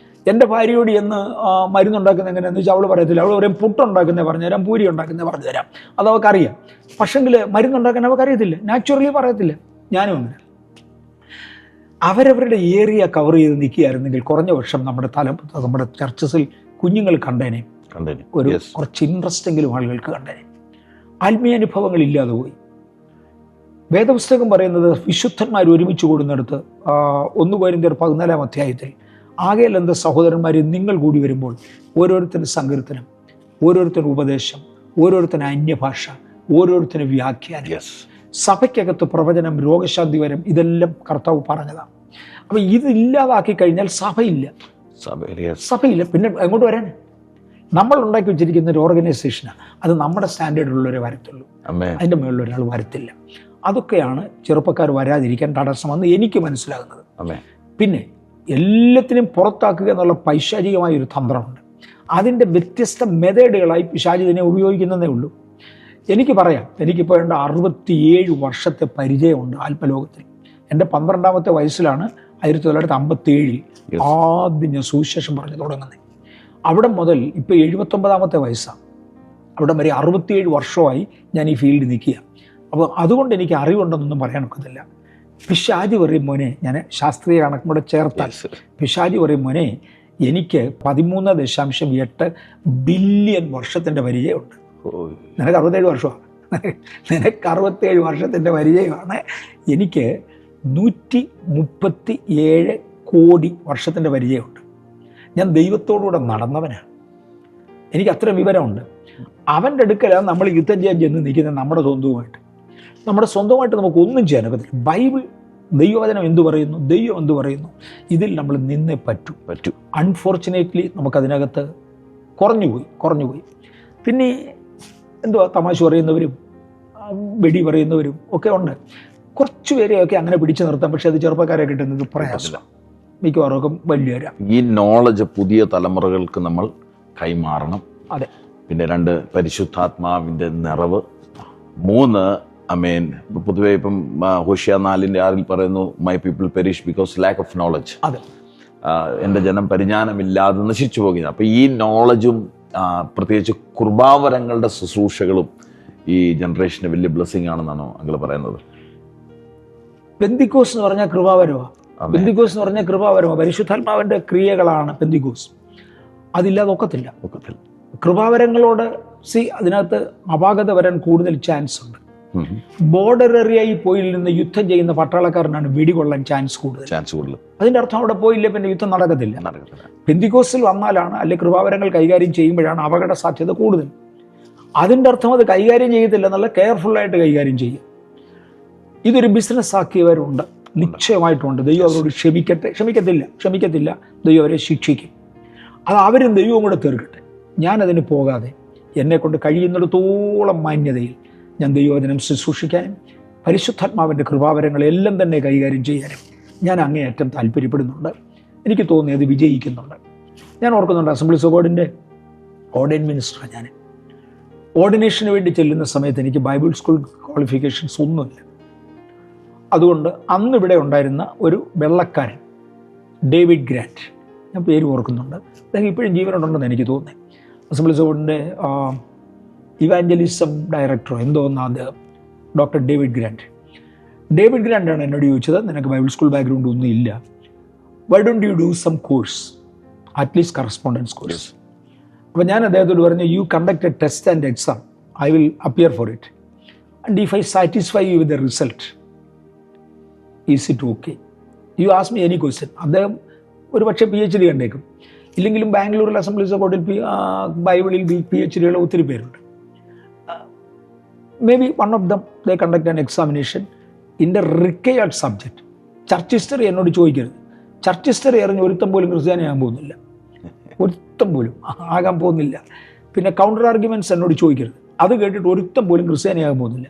എൻ്റെ ഭാര്യയോട് എന്ന് മരുന്നുണ്ടാക്കുന്നത് എങ്ങനെയാണെന്ന് വെച്ചാൽ അവൾ പറയത്തില്ല. അവൾ പറയും പുട്ടുണ്ടാക്കുന്നത് പറഞ്ഞുതരാം, പൂരി ഉണ്ടാക്കുന്നത് പറഞ്ഞു തരാം, അത് അവൾക്കറിയാം. പക്ഷെങ്കിൽ മരുന്നുണ്ടാക്കാൻ അവൾക്കറിയത്തില്ല, നാച്ചുറലി പറയത്തില്ല. ഞാനും അങ്ങനെ. അവരവരുടെ ഏരിയ കവർ ചെയ്ത് നിൽക്കുകയായിരുന്നെങ്കിൽ കുറഞ്ഞ വർഷം നമ്മുടെ ചർച്ചസിൽ കുഞ്ഞുങ്ങൾ കണ്ടേനെ, ഒരു കുറച്ച് ഇൻട്രസ്റ്റ് എങ്കിലും ആളുകൾക്ക് കണ്ടേനെ. ആത്മീയാനുഭവങ്ങൾ ഇല്ലാതെ പോയി. വേദപുസ്തകം പറയുന്നത് വിശുദ്ധന്മാർ ഒരുമിച്ച് കൂടുന്നിടത്ത് 1 കൊരിന്ത്യർ 14 അധ്യായത്തിൽ ആകയാൽ എന്ത് സഹോദരന്മാരെ, നിങ്ങൾ കൂടി വരുമ്പോൾ ഓരോരുത്തരും സങ്കീർത്തനം, ഓരോരുത്തരും ഉപദേശം, ഓരോരുത്തരും അന്യഭാഷ, ഓരോരുത്തരും വ്യാഖ്യാനം, സഭയ്ക്കകത്ത് പ്രവചനം, രോഗശാന്തി വരം, ഇതെല്ലാം കർത്താവ് പറഞ്ഞതാണ്. അപ്പം ഇതില്ലാതാക്കി കഴിഞ്ഞാൽ സഭയില്ല. പിന്നെ എങ്ങോട്ട് വരാൻ? നമ്മൾ ഉണ്ടാക്കി വെച്ചിരിക്കുന്ന ഒരു ഓർഗനൈസേഷനാണ്. അത് നമ്മുടെ സ്റ്റാൻഡേർഡിലുള്ളവരെ വരത്തുള്ളൂ, അതിൻ്റെ മുകളിൽ ഒരാൾ വരത്തില്ല. അതൊക്കെയാണ് ചെറുപ്പക്കാർ വരാതിരിക്കാൻ തടസ്സമെന്ന് എനിക്ക് മനസ്സിലാകുന്നത്. പിന്നെ എല്ലാത്തിനും പുറത്താക്കുക എന്നുള്ള പൈശാചികമായൊരു തന്ത്രമുണ്ട്. അതിൻ്റെ വ്യത്യസ്ത മെത്തേഡുകളായി പിശാചിനെ ഉപയോഗിക്കുന്നതേ ഉള്ളൂ. എനിക്ക് പറയാം, എനിക്കിപ്പോൾ 67 വർഷത്തെ പരിചയമുണ്ട് ആത്മലോകത്തിൽ. എൻ്റെ 12ാമത്തെ വയസ്സിലാണ് 1957 ആദ്യം ഞാൻ സുവിശേഷം പറഞ്ഞു തുടങ്ങുന്നത്. അവിടെ മുതൽ ഇപ്പോൾ 79ാമത്തെ വയസ്സാണ്. അവിടെ വരെ 67 വർഷമായി ഞാൻ ഈ ഫീൽഡിൽ നിൽക്കുക. അപ്പോൾ അതുകൊണ്ട് എനിക്ക് അറിവുണ്ടെന്നൊന്നും പറയാൻ ഒക്കത്തില്ല. പിശാചി പറയും മോനെ, ഞാൻ ശാസ്ത്രീയ കണക്കും കൂടെ ചേർത്താൽ പിശാചി പറയും മോനെ, എനിക്ക് 13.8 ബില്യൺ വർഷത്തിൻ്റെ പരിചയമുണ്ട്. നിനക്ക് 67 വർഷമാണ്. നിനക്ക് 67 വർഷത്തിൻ്റെ പരിചയമാണ്. എനിക്ക് 137 കോടി വർഷത്തിൻ്റെ പരിചയമുണ്ട്. ഞാൻ ദൈവത്തോടുകൂടെ നടന്നവനാണ്. എനിക്ക് അത്ര വിവരമുണ്ട്. അവൻ്റെ അടുക്കലാണ് നമ്മൾ യുദ്ധം ചെയ്യാൻ ചെന്ന് നിൽക്കുന്നത്. നമ്മുടെ സ്വന്തമായിട്ട് നമുക്കൊന്നും ചെയ്യാൻ ഒക്കത്തില്ല. ബൈബിൾ, ദൈവവചനം എന്തു പറയുന്നു, ദൈവം എന്തു പറയുന്നു, ഇതിൽ നമ്മൾ നിന്നേ പറ്റൂ. അൺഫോർച്ചുനേറ്റ്ലി നമുക്കതിനകത്ത് കുറഞ്ഞുപോയി. പിന്നെ എന്തുവാ തമാശ പറയുന്നവരും വെടി പറയുന്നവരും ഒക്കെ ഉണ്ട്. കുറച്ച് പേരെയൊക്കെ അങ്ങനെ പിടിച്ചു നിർത്താം. പക്ഷെ അത് ചെറുപ്പക്കാരെ കിട്ടുന്നത് പ്രയാസമാണ്. മിക്കവാറും വലിയ ഈ നോളജ് പുതിയ തലമുറകൾക്ക് നമ്മൾ കൈമാറണം. അതെ. പിന്നെ 2 പരിശുദ്ധാത്മാവിൻ്റെ നിറവ്. 3 പൊതുവെ ഇപ്പം ഹോശിയ 4:6 പറയുന്നു, my people perish because lack of knowledge. അതെ, എൻ്റെ ജനം പരിജ്ഞാനമില്ലാതെ നശിച്ചു പോകുന്നത്. അപ്പം ഈ നോളജും പ്രത്യേകിച്ച് കൃപാവരങ്ങളുടെ ശുശ്രൂഷകളും ഈ ജനറേഷന് വലിയ ബ്ലെസ്സിങ് ആണെന്നാണോ അങ്കിൾ പറയുന്നത്? പെന്തിക്കോസ് എന്ന് പറഞ്ഞാൽ കൃപാവരമാണ്. പരിശുദ്ധാത്മാവിൻ്റെ ക്രിയകളാണ് പെന്തിക്കോസ്. അതില്ലാതെ ഒക്കത്തില്ല. കൃപാവരങ്ങളോട് അതിനകത്ത് അപാകത വരാൻ കൂടുതൽ ചാൻസ് ഉണ്ട്. ബോർഡർ ഏരിയയിൽ പോയി നിന്ന് യുദ്ധം ചെയ്യുന്ന പട്ടാളക്കാരനാണ് വെടികൊള്ളാൻ ചാൻസ് കൂടുതൽ. അതിൻ്റെ അർത്ഥം അവിടെ പോയില്ല പിന്നെ യുദ്ധം നടക്കത്തില്ല. പെന്തിക്കോസ്തിൽ വന്നാലാണ്, അല്ലെങ്കിൽ കൃപാവരങ്ങൾ കൈകാര്യം ചെയ്യുമ്പോഴാണ് അപകട സാധ്യത കൂടുതൽ. അതിൻ്റെ അർത്ഥം അത് കൈകാര്യം ചെയ്യത്തില്ല, നല്ല കെയർഫുള്ളായിട്ട് കൈകാര്യം ചെയ്യും. ഇതൊരു ബിസിനസ് ആക്കിയവരുണ്ട്, നിശ്ചയമായിട്ടുണ്ട്. ദൈവം അവരോട് ക്ഷമിക്കത്തില്ല, ദൈവം അവരെ ശിക്ഷിക്കും. അത് അവരും ദൈവവും കൂടെ തീർക്കട്ടെ. ഞാനതിന് പോകാതെ എന്നെക്കൊണ്ട് കഴിയുന്നിടത്തോളം മാന്യതയിൽ ഞാൻ ദൈവവചനം ശുശ്രൂഷിക്കാനും പരിശുദ്ധാത്മാവിൻ്റെ കൃപാവരങ്ങളെല്ലാം തന്നെ കൈകാര്യം ചെയ്യാനും ഞാൻ അങ്ങേയറ്റം താല്പര്യപ്പെടുന്നുണ്ട്. എനിക്ക് തോന്നിയത് വിജയിക്കുന്നുണ്ട്. ഞാൻ ഓർക്കുന്നുണ്ട്, അസംബ്ലീസ് ഓഫ് ഗോഡിൻ്റെ ഓർഡൈൻ മിനിസ്റ്ററാണ് ഞാൻ. ഓർഡിനേഷന് വേണ്ടി ചെല്ലുന്ന സമയത്ത് എനിക്ക് ബൈബിൾ സ്കൂൾ ക്വാളിഫിക്കേഷൻസ് ഒന്നുമില്ല. അതുകൊണ്ട് അന്ന് ഇവിടെ ഉണ്ടായിരുന്ന ഒരു വെള്ളക്കാരൻ, ഡേവിഡ് ഗ്രാൻറ്റ്, ഞാൻ പേര് ഓർക്കുന്നുണ്ട്, അദ്ദേഹം ഇപ്പോഴും ജീവനുണ്ടെന്ന് എനിക്ക് തോന്നുന്നത്. അസംബ്ലീസ് ഓഫ് ഗോഡിൻ്റെ ഇവാഞ്ചലിസം ഡയറക്ടറോ എന്തോ ഒന്ന് അദ്ദേഹം, ഡോക്ടർ ഡേവിഡ് ഗ്രാൻറ്റാണ് എന്നോട് ചോദിച്ചത്, നിനക്ക് ബൈബിൾ സ്കൂൾ ബാക്ക്ഗ്രൗണ്ട് ഒന്നും ഇല്ല, why don't you do some course, at least correspondence course. അപ്പോൾ ഞാൻ അദ്ദേഹത്തോട് പറഞ്ഞു, you conduct a test and exam, I will appear for it, and if I satisfy you with the result, is it okay, you ask me any question. അദ്ദേഹം ഒരു പക്ഷേ PhD കണ്ടേക്കും, ഇല്ലെങ്കിലും ബാംഗ്ലൂരിൽ assemblies of ഗോഡിൽ ബൈബിളിൽ PhD ഒത്തിരി പേരുണ്ട്. May be one of them they conduct an examination in the required subject. Church history എന്നോട് ചോദിക്കരുത്. ചർച്ച് ഹിസ്റ്ററി അറിഞ്ഞ് ഒരുത്തം പോലും ക്രിസ്ത്യാനിയാകാൻ പോകുന്നില്ല, ഒരുത്തം പോലും ആകാൻ പോകുന്നില്ല. പിന്നെ കൗണ്ടർ ആർഗ്യുമെൻറ്റ്സ് എന്നോട് ചോദിക്കരുത്. അത് കേട്ടിട്ട് ഒരുത്തം പോലും ക്രിസ്ത്യാനിയാകാൻ പോകുന്നില്ല.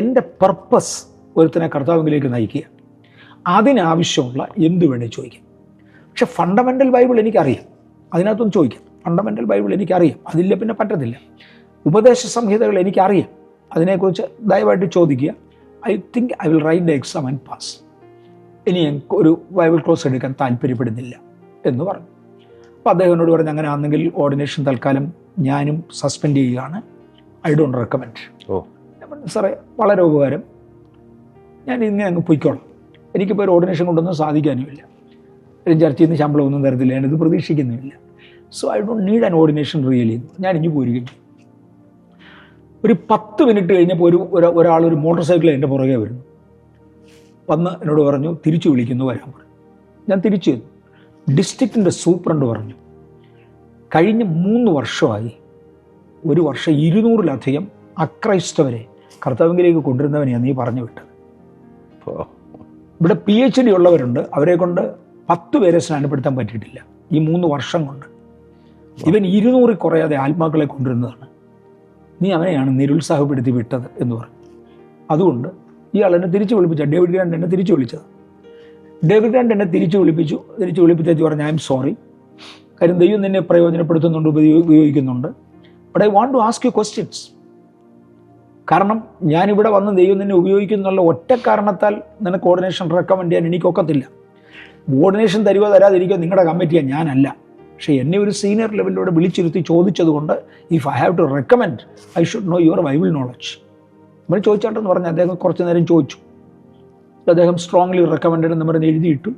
എൻ്റെ പർപ്പസ് ഒരുത്തനെ കർത്താവിലേക്ക് നയിക്കുക, അതിനാവശ്യമുള്ള എന്ത് വേണേൽ ചോദിക്കാം. പക്ഷെ ഫണ്ടമെൻ്റൽ ബൈബിൾ എനിക്കറിയാം, അതിനകത്തൊന്നും ചോദിക്കാം. ഫണ്ടമെൻ്റൽ ബൈബിൾ എനിക്കറിയാം, അതില്ല പിന്നെ പറ്റത്തില്ല. ഉപദേശ സംഹിതകൾ എനിക്കറിയാം, അതിനെക്കുറിച്ച് ദയവായിട്ട് ചോദിക്കുക. I think I will write the exam and pass. ഇനി എനിക്ക് ഒരു ബൈബിൾ കോഴ്സ് എടുക്കാൻ താല്പര്യപ്പെടുന്നില്ല എന്ന് പറഞ്ഞു. അപ്പോൾ അദ്ദേഹം എന്നോട് പറഞ്ഞു, അങ്ങനെ ആണെങ്കിൽ ഓർഡിനേഷൻ തൽക്കാലം ഞാനും സസ്പെൻഡ് ചെയ്യുകയാണ്, ഐ ഡോണ്ട് റെക്കമെൻഡ്. ഞാൻ പറഞ്ഞു, സാറേ വളരെ ഉപകാരം, ഞാൻ ഇങ്ങനെ അങ്ങ് പൊയ്ക്കോളാം, എനിക്കിപ്പോൾ ഒരു ഓർഡിനേഷൻ കൊണ്ടൊന്നും സാധിക്കാനുമില്ല, ചർച്ചയിൽ നിന്ന് ശമ്പളം ഒന്നും തരത്തില്ല, ഞാനിത് പ്രതീക്ഷിക്കുന്നുമില്ല, so I don't need an ordination really. ഞാൻ ഇനി പോയിരിക്കും. ഒരു 10 മിനിറ്റ് കഴിഞ്ഞപ്പോൾ ഒരാൾ ഒരു മോട്ടോർ സൈക്കിൾ എൻ്റെ പുറകെ വരുന്നു, വന്ന് എന്നോട് പറഞ്ഞു, തിരിച്ചു വിളിക്കുന്നു, വരാൻ പറഞ്ഞു. ഞാൻ തിരിച്ചു ചെന്നു. ഡിസ്ട്രിക്റ്റിൻ്റെ സൂപ്രണ്ട് പറഞ്ഞു, കഴിഞ്ഞ 3 വർഷമായി, ഒരു വർഷം 200-ലധികം അക്രൈസ്തവരെ കർത്താവിലേക്ക് കൊണ്ടുവരുന്നവനെയാണ് നീ പറഞ്ഞു വിട്ടത്. ഇവിടെ PhD ഉള്ളവരുണ്ട്, അവരെ കൊണ്ട് 10 പേരെ സ്നാനപ്പെടുത്താൻ പറ്റിയിട്ടില്ല ഈ 3 വർഷം കൊണ്ട്. ഇവൻ 200 കുറയാതെ ആത്മാക്കളെ കൊണ്ടുവരുന്നതാണ്, നീ അവനെയാണ് നിരുത്സാഹപ്പെടുത്തി വിട്ടത് എന്ന് പറഞ്ഞു. അതുകൊണ്ട് ഇയാൾ എന്നെ തിരിച്ചു വിളിപ്പിച്ച ഡേവിഡ് ഗ്രാൻറ്റ് എന്നെ തിരിച്ചു വിളിച്ചത്. ഡേവിഡ് ഗ്രാൻറ്റ് എന്നെ തിരിച്ചു വിളിപ്പിച്ചു പറഞ്ഞു, ഐ എം സോറി, കാര്യം ദൈവം നിന്നെ പ്രയോജനപ്പെടുത്തുന്നുണ്ട്, ഉപയോഗിക്കുന്നുണ്ട്, but I want to ask you questions. കാരണം ഞാനിവിടെ വന്ന് ദൈവം നിന്നെ ഉപയോഗിക്കുന്നുള്ള ഒറ്റ കാരണത്താൽ നിനക്ക് ഓർഡിനേഷൻ റെക്കമെൻഡ് ചെയ്യാൻ എനിക്കൊക്കത്തില്ല. ഓർഡിനേഷൻ തരുവോ തരാതിരിക്കോ നിങ്ങളുടെ കമ്മിറ്റിയാണ്, ഞാനല്ല. പക്ഷേ എന്നെ ഒരു സീനിയർ ലെവലിലൂടെ വിളിച്ചിരുത്തി ചോദിച്ചതുകൊണ്ട് if I have to recommend I should know your Bible knowledge. നമ്മൾ ചോദിച്ചാട്ടെന്ന് പറഞ്ഞ് അദ്ദേഹം കുറച്ച് നേരം ചോദിച്ചു. അദ്ദേഹം സ്ട്രോങ്ലി റെക്കമെൻഡഡ് എന്ന് പറഞ്ഞ് എഴുതിയിട്ടു.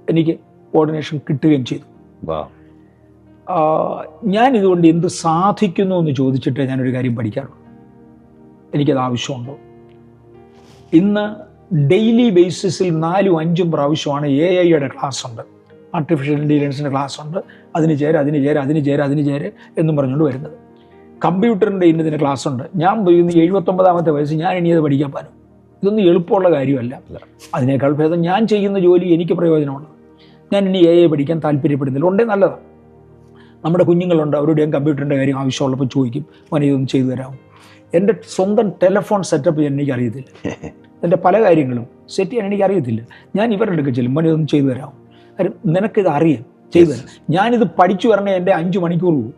എനിക്ക് ഓർഡിനേഷൻ കിട്ടുകയും ചെയ്തു. ഞാൻ ഇതുകൊണ്ട് എന്ത് സാധിക്കുന്നു എന്ന് ചോദിച്ചിട്ട് ഞാനൊരു കാര്യം പഠിക്കാറുള്ളൂ, എനിക്കത് ആവശ്യമുണ്ടോ. ഇന്ന് ഡെയിലി ബേസിസിൽ 4-5 പ്രാവശ്യമാണ് AI-യുടെ ക്ലാസ് ഉണ്ട്, ആർട്ടിഫിഷ്യൽ ഇൻ്റലിജൻസിൻ്റെ ക്ലാസ് ഉണ്ട്, അതിന് ചേര് എന്നും പറഞ്ഞുകൊണ്ട് വരുന്നത്. കമ്പ്യൂട്ടറിൻ്റെ ഇന്നതിൻ്റെ ക്ലാസ് ഉണ്ട്. ഞാൻ പറയുന്ന 79-ാമത്തെ വയസ്സ് ഞാൻ ഇനി അത് പഠിക്കാൻ പാനും. ഇതൊന്നും എളുപ്പമുള്ള കാര്യമല്ല. അതിനേക്കാൾ ഭേദം ഞാൻ ചെയ്യുന്ന ജോലി എനിക്ക് പ്രയോജനമുള്ളത്. ഞാൻ ഇനി AI പഠിക്കാൻ താല്പര്യപ്പെടുന്നില്ല. ഉണ്ടേ നല്ലതാണ്. നമ്മുടെ കുഞ്ഞുങ്ങളുണ്ട്, അവരുടെയും കമ്പ്യൂട്ടറിൻ്റെ കാര്യം ആവശ്യമുള്ളപ്പോൾ ചോദിക്കും, മോനെ ഇതൊന്നും ചെയ്തു തരാമോ. എൻ്റെ സ്വന്തം ടെലിഫോൺ സെറ്റപ്പ് ചെയ്യാൻ എനിക്കറിയത്തില്ല, എൻ്റെ പല കാര്യങ്ങളും സെറ്റ് ചെയ്യാൻ എനിക്കറിയത്തില്ല. ഞാൻ ഇവരുടെ അടുക്ക് ചെല്ലും, മോനെ ഇതൊന്നും ചെയ്തു തരാമോ. കാര്യം നിനക്കിത് അറിയാം, ചെയ്തു തരാം. ഞാനിത് പഠിച്ചു വരണേ എൻ്റെ 5 മണിക്കൂർ പോകും.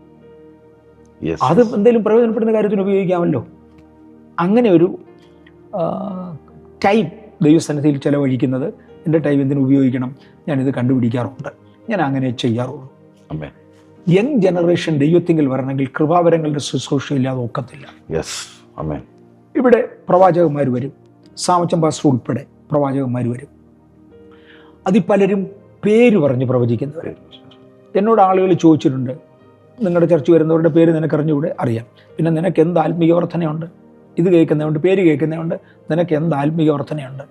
അത് എന്തെങ്കിലും പ്രയോജനപ്പെടുന്ന കാര്യത്തിന് ഉപയോഗിക്കാമല്ലോ. അങ്ങനെ ഒരു ടൈം ദൈവസന്നിധിയിൽ ചിലവഴിക്കുന്നത്, എൻ്റെ ടൈം എന്തിനു ഉപയോഗിക്കണം, ഞാനിത് കണ്ടുപിടിക്കാറുണ്ട്. ഞാൻ അങ്ങനെ ചെയ്യാറുള്ളൂ. യങ് ജനറേഷൻ ദൈവത്തിങ്കിൽ വരണമെങ്കിൽ കൃപാവരങ്ങളുടെ ശുശ്രൂഷയില്ലാതെ ഒക്കത്തില്ല. ഇവിടെ പ്രവാചകന്മാർ വരും, സാമച്ചൻ പാസ്റ്റർ ഉൾപ്പെടെ പ്രവാചകന്മാർ വരും. അതിൽ പലരും പേര് പറഞ്ഞ് പ്രവചിക്കുന്നവർ. എന്നോട് ആളുകൾ ചോദിച്ചിട്ടുണ്ട്, നിങ്ങളുടെ ചർച്ച വരുന്നവരുടെ പേര് നിനക്കറിഞ്ഞൂടെ? അറിയാം. പിന്നെ നിനക്ക് എന്ത് ആത്മീയ വർധനയുണ്ട്? ഇത് കേൾക്കുന്നതുകൊണ്ട്, പേര് കേൾക്കുന്നതുകൊണ്ട് നിനക്ക് എന്ത് ആത്മീയ വർധനയുണ്ട്?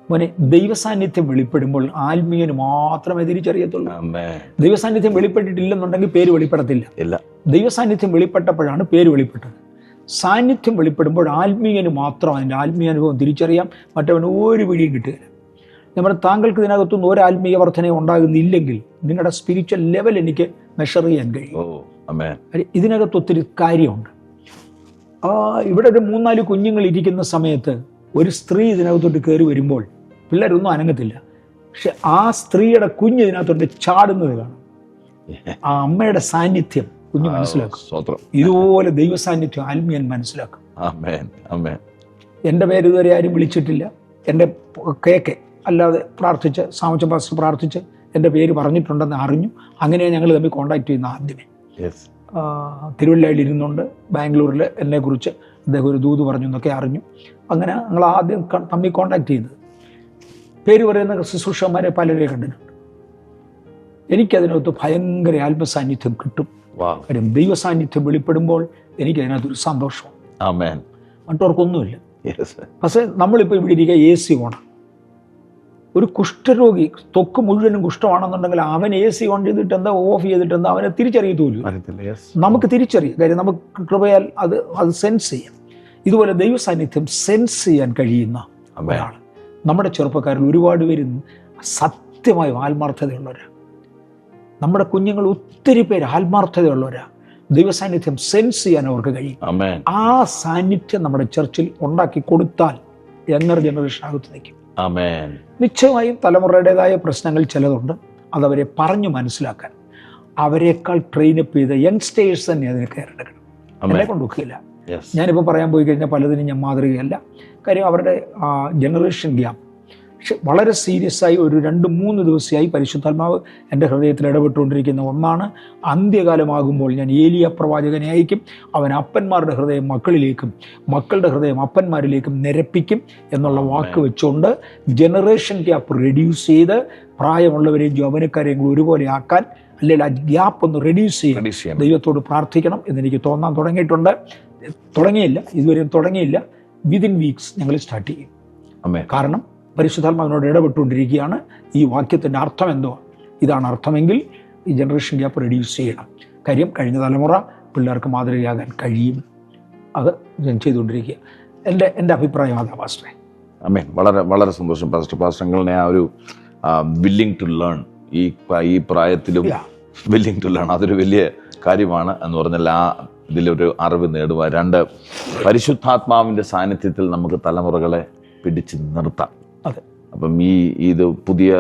മോനെ, ദൈവസാന്നിധ്യം വെളിപ്പെടുമ്പോൾ ആത്മീയന് മാത്രമേ തിരിച്ചറിയത്തുള്ളൂ. ദൈവസാന്നിധ്യം വെളിപ്പെട്ടിട്ടില്ലെന്നുണ്ടെങ്കിൽ പേര് വെളിപ്പെടത്തില്ല. ദൈവസാന്നിധ്യം വെളിപ്പെട്ടപ്പോഴാണ് പേര് വെളിപ്പെട്ടത്. സാന്നിധ്യം വെളിപ്പെടുമ്പോൾ ആത്മീയന് മാത്രം അതിൻ്റെ ആത്മീയ അനുഭവം തിരിച്ചറിയാം, മറ്റവന് ഒരു പിടിയും കിട്ടുകയില്ല. നമ്മുടെ താങ്കൾക്ക് ഇതിനകത്തൊന്നും ഒരു ആത്മീയ വർധനയും ഉണ്ടാകുന്നില്ലെങ്കിൽ നിങ്ങളുടെ സ്പിരിച്വൽ ലെവൽ എനിക്ക് മെഷർ ചെയ്യാൻ കഴിയും. ഇതിനകത്ത് ഒത്തിരി കാര്യമുണ്ട്. ഇവിടെ ഒരു 3-4 കുഞ്ഞുങ്ങൾ ഇരിക്കുന്ന സമയത്ത് ഒരു സ്ത്രീ ഇതിനകത്തോട്ട് കയറി വരുമ്പോൾ പിള്ളേരൊന്നും അനങ്ങത്തില്ല. പക്ഷെ ആ സ്ത്രീയുടെ കുഞ്ഞ് ഇതിനകത്തോട്ട് ചാടുന്നത് കാണും. ആ അമ്മയുടെ സാന്നിധ്യം കുഞ്ഞ് മനസ്സിലാക്കും. ഇതുപോലെ ദൈവ സാന്നിധ്യം ആത്മീയൻ മനസ്സിലാക്കും. എൻ്റെ പേര് ഇതുവരെ ആരും വിളിച്ചിട്ടില്ല. എൻ്റെ കേക്ക് അല്ലാതെ പ്രാർത്ഥിച്ച് സാമൂഹ്യ പാസ്റ്റർ പ്രാർത്ഥിച്ച് എൻ്റെ പേര് പറഞ്ഞിട്ടുണ്ടെന്ന് അറിഞ്ഞു. അങ്ങനെയാണ് ഞങ്ങൾ തമ്മിൽ കോൺടാക്ട് ചെയ്യുന്ന ആദ്യമേ. തിരുവല്ലയിൽ ഇരുന്നുകൊണ്ട് ബാംഗ്ലൂരിൽ എന്നെക്കുറിച്ച് അദ്ദേഹം ഒരു ദൂത് പറഞ്ഞു എന്നൊക്കെ അറിഞ്ഞു. അങ്ങനെ ഞങ്ങൾ ആദ്യം തമ്മിൽ കോൺടാക്ട് ചെയ്തത്. പേര് പറയുന്ന ശുശ്രൂഷന്മാരെ പലരെ കണ്ടിട്ടുണ്ട്. എനിക്കതിനകത്ത് ഭയങ്കര ആത്മസാന്നിധ്യം കിട്ടും. കാര്യം ദൈവ സാന്നിധ്യം വെളിപ്പെടുമ്പോൾ എനിക്കതിനകത്തൊരു സന്തോഷം. മറ്റവർക്കൊന്നുമില്ല. പക്ഷേ നമ്മളിപ്പോൾ ഇവിടെ ഇരിക്കുക AC ഓണം. ഒരു കുഷ്ഠരോഗി ത്വക്ക് മുഴുവനും കുഷ്ഠമാണെന്നുണ്ടെങ്കിൽ അവൻ AC ഓൺ ചെയ്തിട്ട് എന്താ ഓഫ് ചെയ്തിട്ട് എന്താ അവനെ തിരിച്ചറിയത്തുമില്ല. നമുക്ക് തിരിച്ചറിയാം. കാര്യം നമുക്ക് കൃപയാൽ അത് സെൻസ് ചെയ്യാം. ഇതുപോലെ ദൈവ സാന്നിധ്യം സെൻസ് ചെയ്യാൻ കഴിയുന്ന ഒരാൾ. നമ്മുടെ ചെറുപ്പക്കാരിൽ ഒരുപാട് പേര് സത്യമായി ആത്മാർത്ഥതയുള്ളവരാ. നമ്മുടെ കുഞ്ഞുങ്ങൾ ഒത്തിരി പേര് ആത്മാർത്ഥതയുള്ളവരാ. ദൈവസാന്നിധ്യം സെൻസ് ചെയ്യാൻ അവർക്ക് കഴിയും. ആ സാന്നിധ്യം നമ്മുടെ ചർച്ചിൽ ഉണ്ടാക്കി കൊടുത്താൽ യങ്ങർ ജനറേഷൻ അകത്ത് നിൽക്കും. നിശ്ചയമായും തലമുറയുടേതായ പ്രശ്നങ്ങൾ ചിലതുണ്ട്. അതവരെ പറഞ്ഞു മനസ്സിലാക്കാൻ അവരെക്കാൾ ട്രെയിനപ്പ് ചെയ്ത യങ്സ്റ്റേഴ്സ് തന്നെ അതിനെ കയറെടുക്കണം. എന്നെ കൊണ്ടൊക്കില്ല. ഞാനിപ്പോൾ പറയാൻ പോയി കഴിഞ്ഞാൽ പലതിനും ഞാൻ മാതൃകയല്ല. കാര്യം അവരുടെ ജനറേഷൻ ഗ്യാപ്പ്. പക്ഷെ വളരെ സീരിയസ് ആയി ഒരു 2-3 ദിവസമായി പരിശുദ്ധാത്മാവ് എൻ്റെ ഹൃദയത്തിൽ ഇടപെട്ടുകൊണ്ടിരിക്കുന്ന ഒന്നാണ്. അന്ത്യകാലമാകുമ്പോൾ ഞാൻ ഏലിയ പ്രവാചകനെ അയക്കും. അവൻ അപ്പന്മാരുടെ ഹൃദയം മക്കളിലേക്കും മക്കളുടെ ഹൃദയം അപ്പന്മാരിലേക്കും നിരപ്പിക്കും എന്നുള്ള വാക്ക് വെച്ചുകൊണ്ട് ജനറേഷൻ ഗ്യാപ്പ് റെഡ്യൂസ് ചെയ്ത് പ്രായമുള്ളവരെയും യൗവനക്കാരെയും ഒരുപോലെ ആക്കാൻ, അല്ലെങ്കിൽ ആ ഗ്യാപ്പ് ഒന്ന് റെഡ്യൂസ് ചെയ്യാൻ ദൈവത്തോട് പ്രാർത്ഥിക്കണം എന്നെനിക്ക് തോന്നാൻ തുടങ്ങിയിട്ടുണ്ട്. തുടങ്ങിയില്ല, ഇതുവരെയും തുടങ്ങിയില്ല. വിതിൻ വീക്സ് ഞങ്ങൾ സ്റ്റാർട്ട് ചെയ്യും. കാരണം പരിശുദ്ധാത്മാവിനോട് ഇടപെട്ടുകൊണ്ടിരിക്കുകയാണ്. ഈ വാക്യത്തിൻ്റെ അർത്ഥം എന്തോ ഇതാണ് അർത്ഥമെങ്കിൽ ഈ ജനറേഷൻ ഗ്യാപ്പ് റെഡ്യൂസ് ചെയ്യണം. കാര്യം കഴിഞ്ഞ തലമുറ പിള്ളേർക്ക് മാതൃകയാകാൻ കഴിയും. അത് ഞാൻ ചെയ്തുകൊണ്ടിരിക്കുക. എൻ്റെ അഭിപ്രായം അതാ പാസ്റ്ററെ. വളരെ വളരെ സന്തോഷം പാസ്റ്റർ. ആ ഒരു വില്ലിംഗ് ടു ലേൺ, ഈ പ്രായത്തിലും വില്ലിംഗ് ടു ലേൺ, അതൊരു വലിയ കാര്യമാണ് എന്ന് പറഞ്ഞാൽ ആ ഇതിലൊരു അറിവ് നേടുക. 2, പരിശുദ്ധാത്മാവിൻ്റെ സാന്നിധ്യത്തിൽ നമുക്ക് തലമുറകളെ പിടിച്ച് നിർത്താം. അപ്പം ഇത് പുതിയ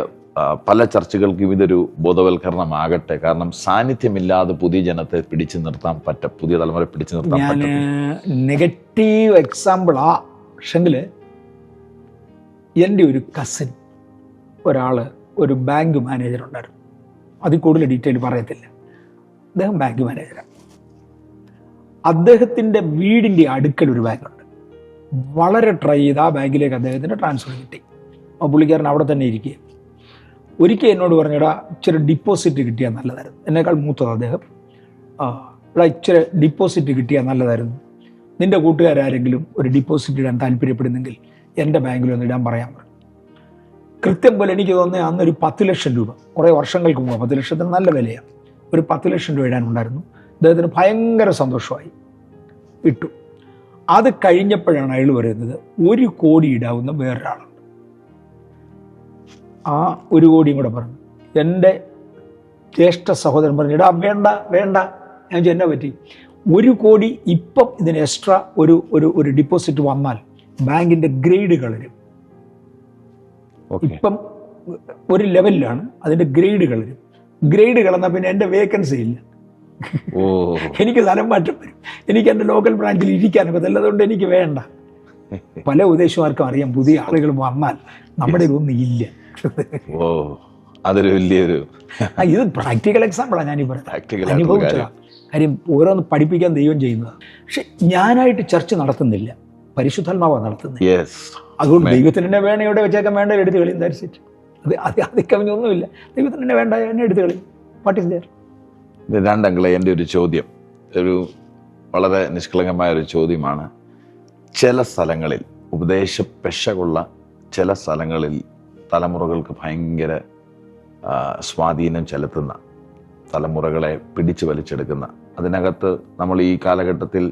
പല ചർച്ചകൾക്കും ഇതൊരു ബോധവൽക്കരണമാകട്ടെ. കാരണം സാന്നിധ്യമില്ലാതെ പുതിയ ജനത്തെ പിടിച്ചു നിർത്താൻ പുതിയ തലമുറ പിടിച്ചു നിർത്താൻ പറ്റും. നെഗറ്റീവ് എക്സാമ്പിളാ. പക്ഷെങ്കിൽ എൻ്റെ ഒരു കസിൻ ഒരു ബാങ്ക് മാനേജർ ഉണ്ടായിരുന്നു. അതിൽ കൂടുതൽ ഡീറ്റെയിൽ പറയത്തില്ല. അദ്ദേഹം ബാങ്ക് മാനേജറാണ്. അദ്ദേഹത്തിൻ്റെ വീടിൻ്റെ അടുക്കൽ ഒരു ബാങ്കുണ്ട്. വളരെ ട്രൈ ചെയ്ത് ആ ബാങ്കിലേക്ക് അദ്ദേഹത്തിന് ട്രാൻസ്ഫർ കിട്ടി. ആ പുള്ളിക്കാരൻ അവിടെ തന്നെ ഇരിക്കുക. ഒരിക്കൽ എന്നോട് പറഞ്ഞിടാ ഇച്ചിരി ഡിപ്പോസിറ്റ് കിട്ടിയാൽ നല്ലതായിരുന്നു. എന്നേക്കാൾ മൂത്തത് അദ്ദേഹം. ഇവിടെ ഇച്ചിരി ഡിപ്പോസിറ്റ് കിട്ടിയാൽ നല്ലതായിരുന്നു. നിൻ്റെ കൂട്ടുകാരെങ്കിലും ഒരു ഡിപ്പോസിറ്റ് ഇടാൻ താല്പര്യപ്പെടുന്നെങ്കിൽ എൻ്റെ ബാങ്കിലൊന്ന് ഇടാൻ പറയാൻ പറഞ്ഞു. കൃത്യം പോലെ എനിക്ക് തോന്നുന്നത് അന്നൊരു 10 ലക്ഷം രൂപ, കുറേ വർഷങ്ങൾക്ക് മുമ്പ് 10 ലക്ഷത്തിന് നല്ല വിലയാണ്. ഒരു 10 ലക്ഷം രൂപ ഇടാനുണ്ടായിരുന്നു. അദ്ദേഹത്തിന് ഭയങ്കര സന്തോഷമായി. ഇട്ടു. അത് കഴിഞ്ഞപ്പോഴാണ് അയാൾ പറയുന്നത് 1 കോടി ഇടാവുന്ന വേറൊരാളുണ്ട്. ആ 1 കോടിയും കൂടെ പറഞ്ഞു. എൻ്റെ ജ്യേഷ്ഠ സഹോദരൻ പറഞ്ഞു, ഇടാ വേണ്ട. ഞാൻ എന്നാ പറ്റി? 1 കോടി ഇപ്പം ഇതിന് എക്സ്ട്രാ ഒരു ഡിപ്പോസിറ്റ് വന്നാൽ ബാങ്കിൻ്റെ ഗ്രേഡ് കളരും. ഇപ്പം ഒരു ലെവലിലാണ്, അതിൻ്റെ ഗ്രേഡ് കളരും. ഗ്രേഡ് കളന്നാൽ പിന്നെ എൻ്റെ വേക്കൻസി ഇല്ല. എനിക്ക് സ്ഥലം മാറ്റം വരും. എനിക്ക് എൻ്റെ ലോക്കൽ ബ്രാഞ്ചിൽ ഇരിക്കാനും പറ്റില്ല. അതുകൊണ്ട് എനിക്ക് വേണ്ട. പല ഉദ്ദേശമാർക്കും അറിയാം, പുതിയ ആളുകൾ വന്നാൽ നമ്മുടെ ഇതൊന്നും ഇല്ല. അതൊരു വലിയൊരു ഇത് പ്രാക്ടിക്കൽ എക്സാമ്പിളാണ് ഞാനീ പറയുന്നത്. അനുഭവിച്ചതാണ്. കാര്യം ഓരോന്ന് പഠിപ്പിക്കാൻ ദൈവം ചെയ്യുന്നത്. പക്ഷെ ഞാനായിട്ട് ചർച്ച നടത്തുന്നില്ല, പരിശുദ്ധാത്മാവാണ് നടത്തുന്നത്. അതുകൊണ്ട് ദൈവത്തിന് എന്നെ വേണം, എവിടെ വെച്ചേക്കാൻ വേണ്ട എടുത്ത് കളി ധരിച്ചിട്ട് അത് കവിഞ്ഞൊന്നുമില്ല. ദൈവത്തിന് എന്നെ വേണ്ട, എന്നെ എടുത്ത് കളി. What is there? രണ്ടങ്ങളെ എൻ്റെ ഒരു ചോദ്യം, ഒരു വളരെ നിഷ്കളങ്കമായ ഒരു ചോദ്യമാണ്. ചില സ്ഥലങ്ങളിൽ ഉപദേശപ്പെശകുള്ള ചില സ്ഥലങ്ങളിൽ തലമുറകൾക്ക് ഭയങ്കര സ്വാധീനം ചെലുത്തുന്ന, തലമുറകളെ പിടിച്ചു വലിച്ചെടുക്കുന്ന, അതിനകത്ത് നമ്മൾ ഈ കാലഘട്ടത്തിൽ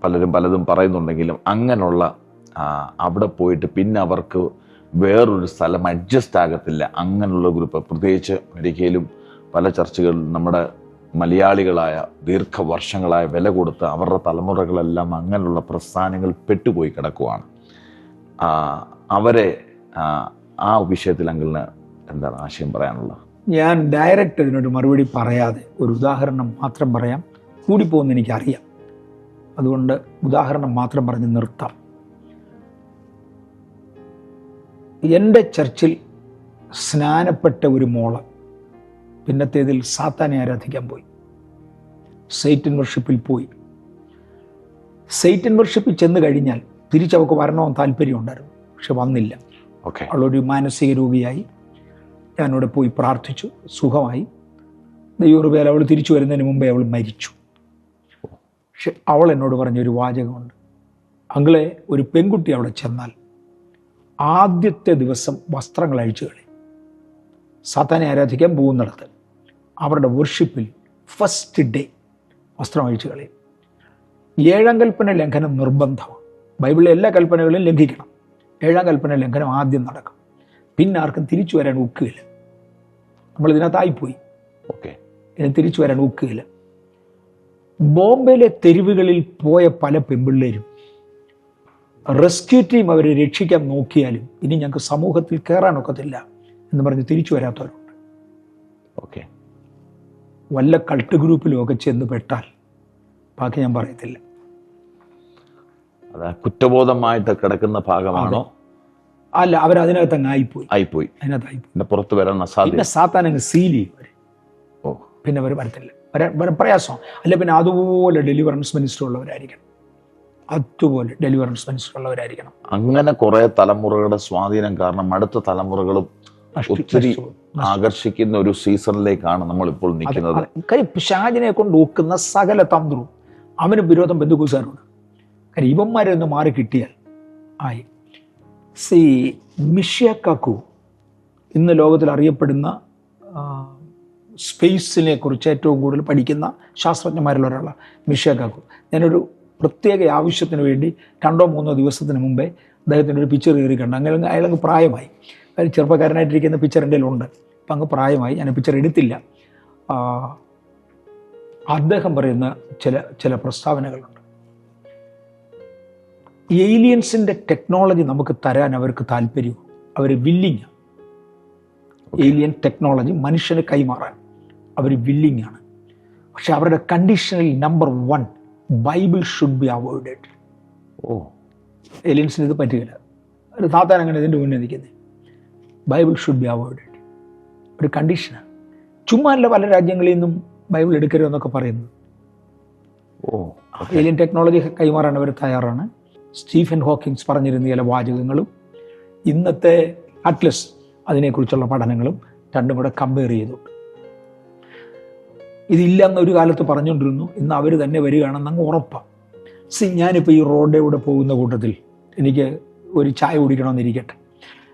പലരും പലതും പറയുന്നുണ്ടെങ്കിലും അങ്ങനെയുള്ള അവിടെ പോയിട്ട് പിന്നെ അവർക്ക് വേറൊരു സ്ഥലം അഡ്ജസ്റ്റ് ആകത്തില്ല, അങ്ങനെയുള്ള ഗ്രൂപ്പ്. പ്രത്യേകിച്ച് അമേരിക്കയിലും പല ചർച്ചുകളിലും നമ്മുടെ മലയാളികളായ ദീർഘവർഷങ്ങളായ വില കൊടുത്ത് അവരുടെ തലമുറകളെല്ലാം അങ്ങനെയുള്ള പ്രസ്ഥാനങ്ങൾ പെട്ടുപോയി കിടക്കുവാണ്. അവരെ ആ വിഷയത്തിൽ അങ്കിളിന് എന്താണ് ആശയം പറയാനുള്ളത്? ഞാൻ ഡയറക്റ്റ് ഇതിനൊരു മറുപടി പറയാതെ ഒരു ഉദാഹരണം മാത്രം പറയാം. കൂടിപ്പോകുന്ന എനിക്കറിയാം, അതുകൊണ്ട് ഉദാഹരണം മാത്രം പറഞ്ഞ് നിർത്താം. എൻ്റെ ചർച്ചിൽ സ്നാനപ്പെട്ട ഒരു മോള് പിന്നത്തേതിൽ സാത്താനെ ആരാധിക്കാൻ പോയി, സെയ്റ്റൻ വർഷിപ്പിൽ പോയി. സെയ്റ്റൻ വർഷിപ്പിൽ ചെന്ന് കഴിഞ്ഞാൽ തിരിച്ചവൾക്ക് വരണമെന്ന് താല്പര്യമുണ്ടായിരുന്നു, പക്ഷെ വന്നില്ല. അവളൊരു മാനസിക രോഗിയായി. ഞാനവിടെ പോയി പ്രാർത്ഥിച്ചു, സുഖമായി. ദൈവകൃപയാൽ അവൾ തിരിച്ചു വരുന്നതിന് മുമ്പേ അവൾ മരിച്ചു. പക്ഷെ അവൾ എന്നോട് പറഞ്ഞൊരു വാചകമുണ്ട്, അങ്കിളെ, ഒരു പെൺകുട്ടി അവിടെ ചെന്നാൽ ആദ്യത്തെ ദിവസം വസ്ത്രങ്ങൾ അഴിച്ചു കളയും. സാത്താനെ ആരാധിക്കാൻ പോകുന്നിടത്ത് അവരുടെ വർഷിപ്പിൽ ഫസ്റ്റ് ഡേ വസ്ത്രം അഴിച്ചു കളയും. 7-ാം കൽപ്പന ലംഘനം നിർബന്ധമാണ്. ബൈബിളിലെ എല്ലാ കൽപ്പനകളും ലംഘിക്കണം. 7-ാം കൽപ്പന ലംഘനം ആദ്യം നടക്കും. പിന്നെ ആർക്കും തിരിച്ചു വരാൻ ഒക്കുകയില്ല. നമ്മൾ ഇതിനകത്തായിപ്പോയി. ഇനി തിരിച്ചു വരാൻ ഒക്കുകയില്ല. ബോംബെയിലെ തെരുവുകളിൽ പോയ പല പെൺപിള്ളേരും റെസ്ക്യൂ ടീം അവരെ രക്ഷിക്കാൻ നോക്കിയാലും ഇനി ഞങ്ങൾക്ക് സമൂഹത്തിൽ കയറാനൊക്കത്തില്ല എന്ന് പറഞ്ഞ് തിരിച്ചു വരാത്തവരുണ്ട്. വല്ല കൾട്ട് ഗ്രൂപ്പിലും ഒക്കെ ചെന്ന് പെട്ടാൽ ബാക്കി ഞാൻ പറയത്തില്ല. കുറ്റബോധമായിട്ട് കിടക്കുന്ന ഭാഗമാണോ? അല്ല, അവരതിനകത്ത് അങ്ങ് ആയിപ്പോയി. അതിനകത്തായിപ്പോയി. പുറത്ത് വരാൻ സാധ്യത. സാത്താൻ അങ്ങ് സീൽ ചെയ്യും അവര്. പിന്നെ അവർ വരത്തില്ല. പ്രയാസം. അല്ല, പിന്നെ അതുപോലെ ഡെലിവറൻസ് മിനിസ്റ്റർ ഉള്ളവരായിരിക്കണം. അതുപോലെ ഡെലിവറൻസ് മിനിസ്റ്റർ ഉള്ളവരായിരിക്കണം. അങ്ങനെ കുറെ തലമുറകളുടെ സ്വാധീനം കാരണം അടുത്ത തലമുറകളും ഒത്തിരി ആകർഷിക്കുന്ന ഒരു സീസണിലേക്കാണ് നമ്മളിപ്പോൾ നിൽക്കുന്നത്. പിശാചിനെ കൊണ്ട് നോക്കുന്ന സകല തന്ത്രവും അവന് വിരോധം ബന്ധുക്കൂസാരുണ്ട്. കാര്യം ഇവന്മാരെ ഒന്ന് മാറി കിട്ടിയാൽ ആയി. മിഷ്യ കാക്കു ഇന്ന് ലോകത്തിൽ അറിയപ്പെടുന്ന സ്പേസിനെ കുറിച്ച് ഏറ്റവും കൂടുതൽ പഠിക്കുന്ന ശാസ്ത്രജ്ഞന്മാരിൽ ഒരാളാണ് മിഷ്യ കാക്കു. ഞാനൊരു പ്രത്യേക ആവശ്യത്തിന് വേണ്ടി 2-3 ദിവസത്തിന് മുമ്പേ അദ്ദേഹത്തിൻ്റെ ഒരു പിക്ചർ കയറി കണ്ടു. അങ്ങനെ അയാളങ്ങ് പ്രായമായി. ചെറുപ്പക്കാരനായിട്ടിരിക്കുന്ന പിക്ചർ എൻ്റെ ഉണ്ട്. അപ്പം അങ്ങ് പ്രായമായി. ഞാൻ പിക്ചർ എടുത്തില്ല. അദ്ദേഹം പറയുന്ന ചില പ്രസ്താവനകളുണ്ട്. ഏലിയൻസിൻ്റെ ടെക്നോളജി നമുക്ക് തരാൻ അവർക്ക് താല്പര്യവും, അവർ വില്ലിങ്. ഏലിയൻ ടെക്നോളജി മനുഷ്യന് കൈമാറാൻ അവർ വില്ലിങ് ആണ്. പക്ഷെ അവരുടെ കണ്ടീഷനിൽ number 1, Bible should be avoided. ഏലിയൻസിന് ഇത് പറ്റുകയില്ല. ഒരു താത്താൻ അങ്ങനെ ഇതിൻ്റെ മുന്നേ നിൽക്കുന്നത്. ബൈബിൾ ഷുഡ് ബി അവോയ്ഡഡ് ഒരു കണ്ടീഷനാണ്. ചുമ്മാ അല്ല പല രാജ്യങ്ങളിൽ നിന്നും ബൈബിൾ എടുക്കരുതെന്നൊക്കെ പറയുന്നത്. ഏലിയൻ ടെക്നോളജി കൈമാറാൻ അവർ തയ്യാറാണ്. സ്റ്റീഫൻ ഹോക്കിങ്സ് പറഞ്ഞിരുന്ന ചില വാചകങ്ങളും ഇന്നത്തെ അറ്റ്ലസ് അതിനെക്കുറിച്ചുള്ള പഠനങ്ങളും രണ്ടും കൂടെ കമ്പയർ ചെയ്തിട്ടുണ്ട്. ഇതില്ലെന്ന് ഒരു കാലത്ത് പറഞ്ഞുകൊണ്ടിരുന്നു, ഇന്ന് അവർ തന്നെ വരികയാണെന്ന് അങ്ങ് ഉറപ്പാണ്. ഞാനിപ്പോൾ ഈ റോഡിലൂടെ പോകുന്ന കൂട്ടത്തിൽ എനിക്ക് ഒരു ചായ കുടിക്കണമെന്നിരിക്കട്ടെ.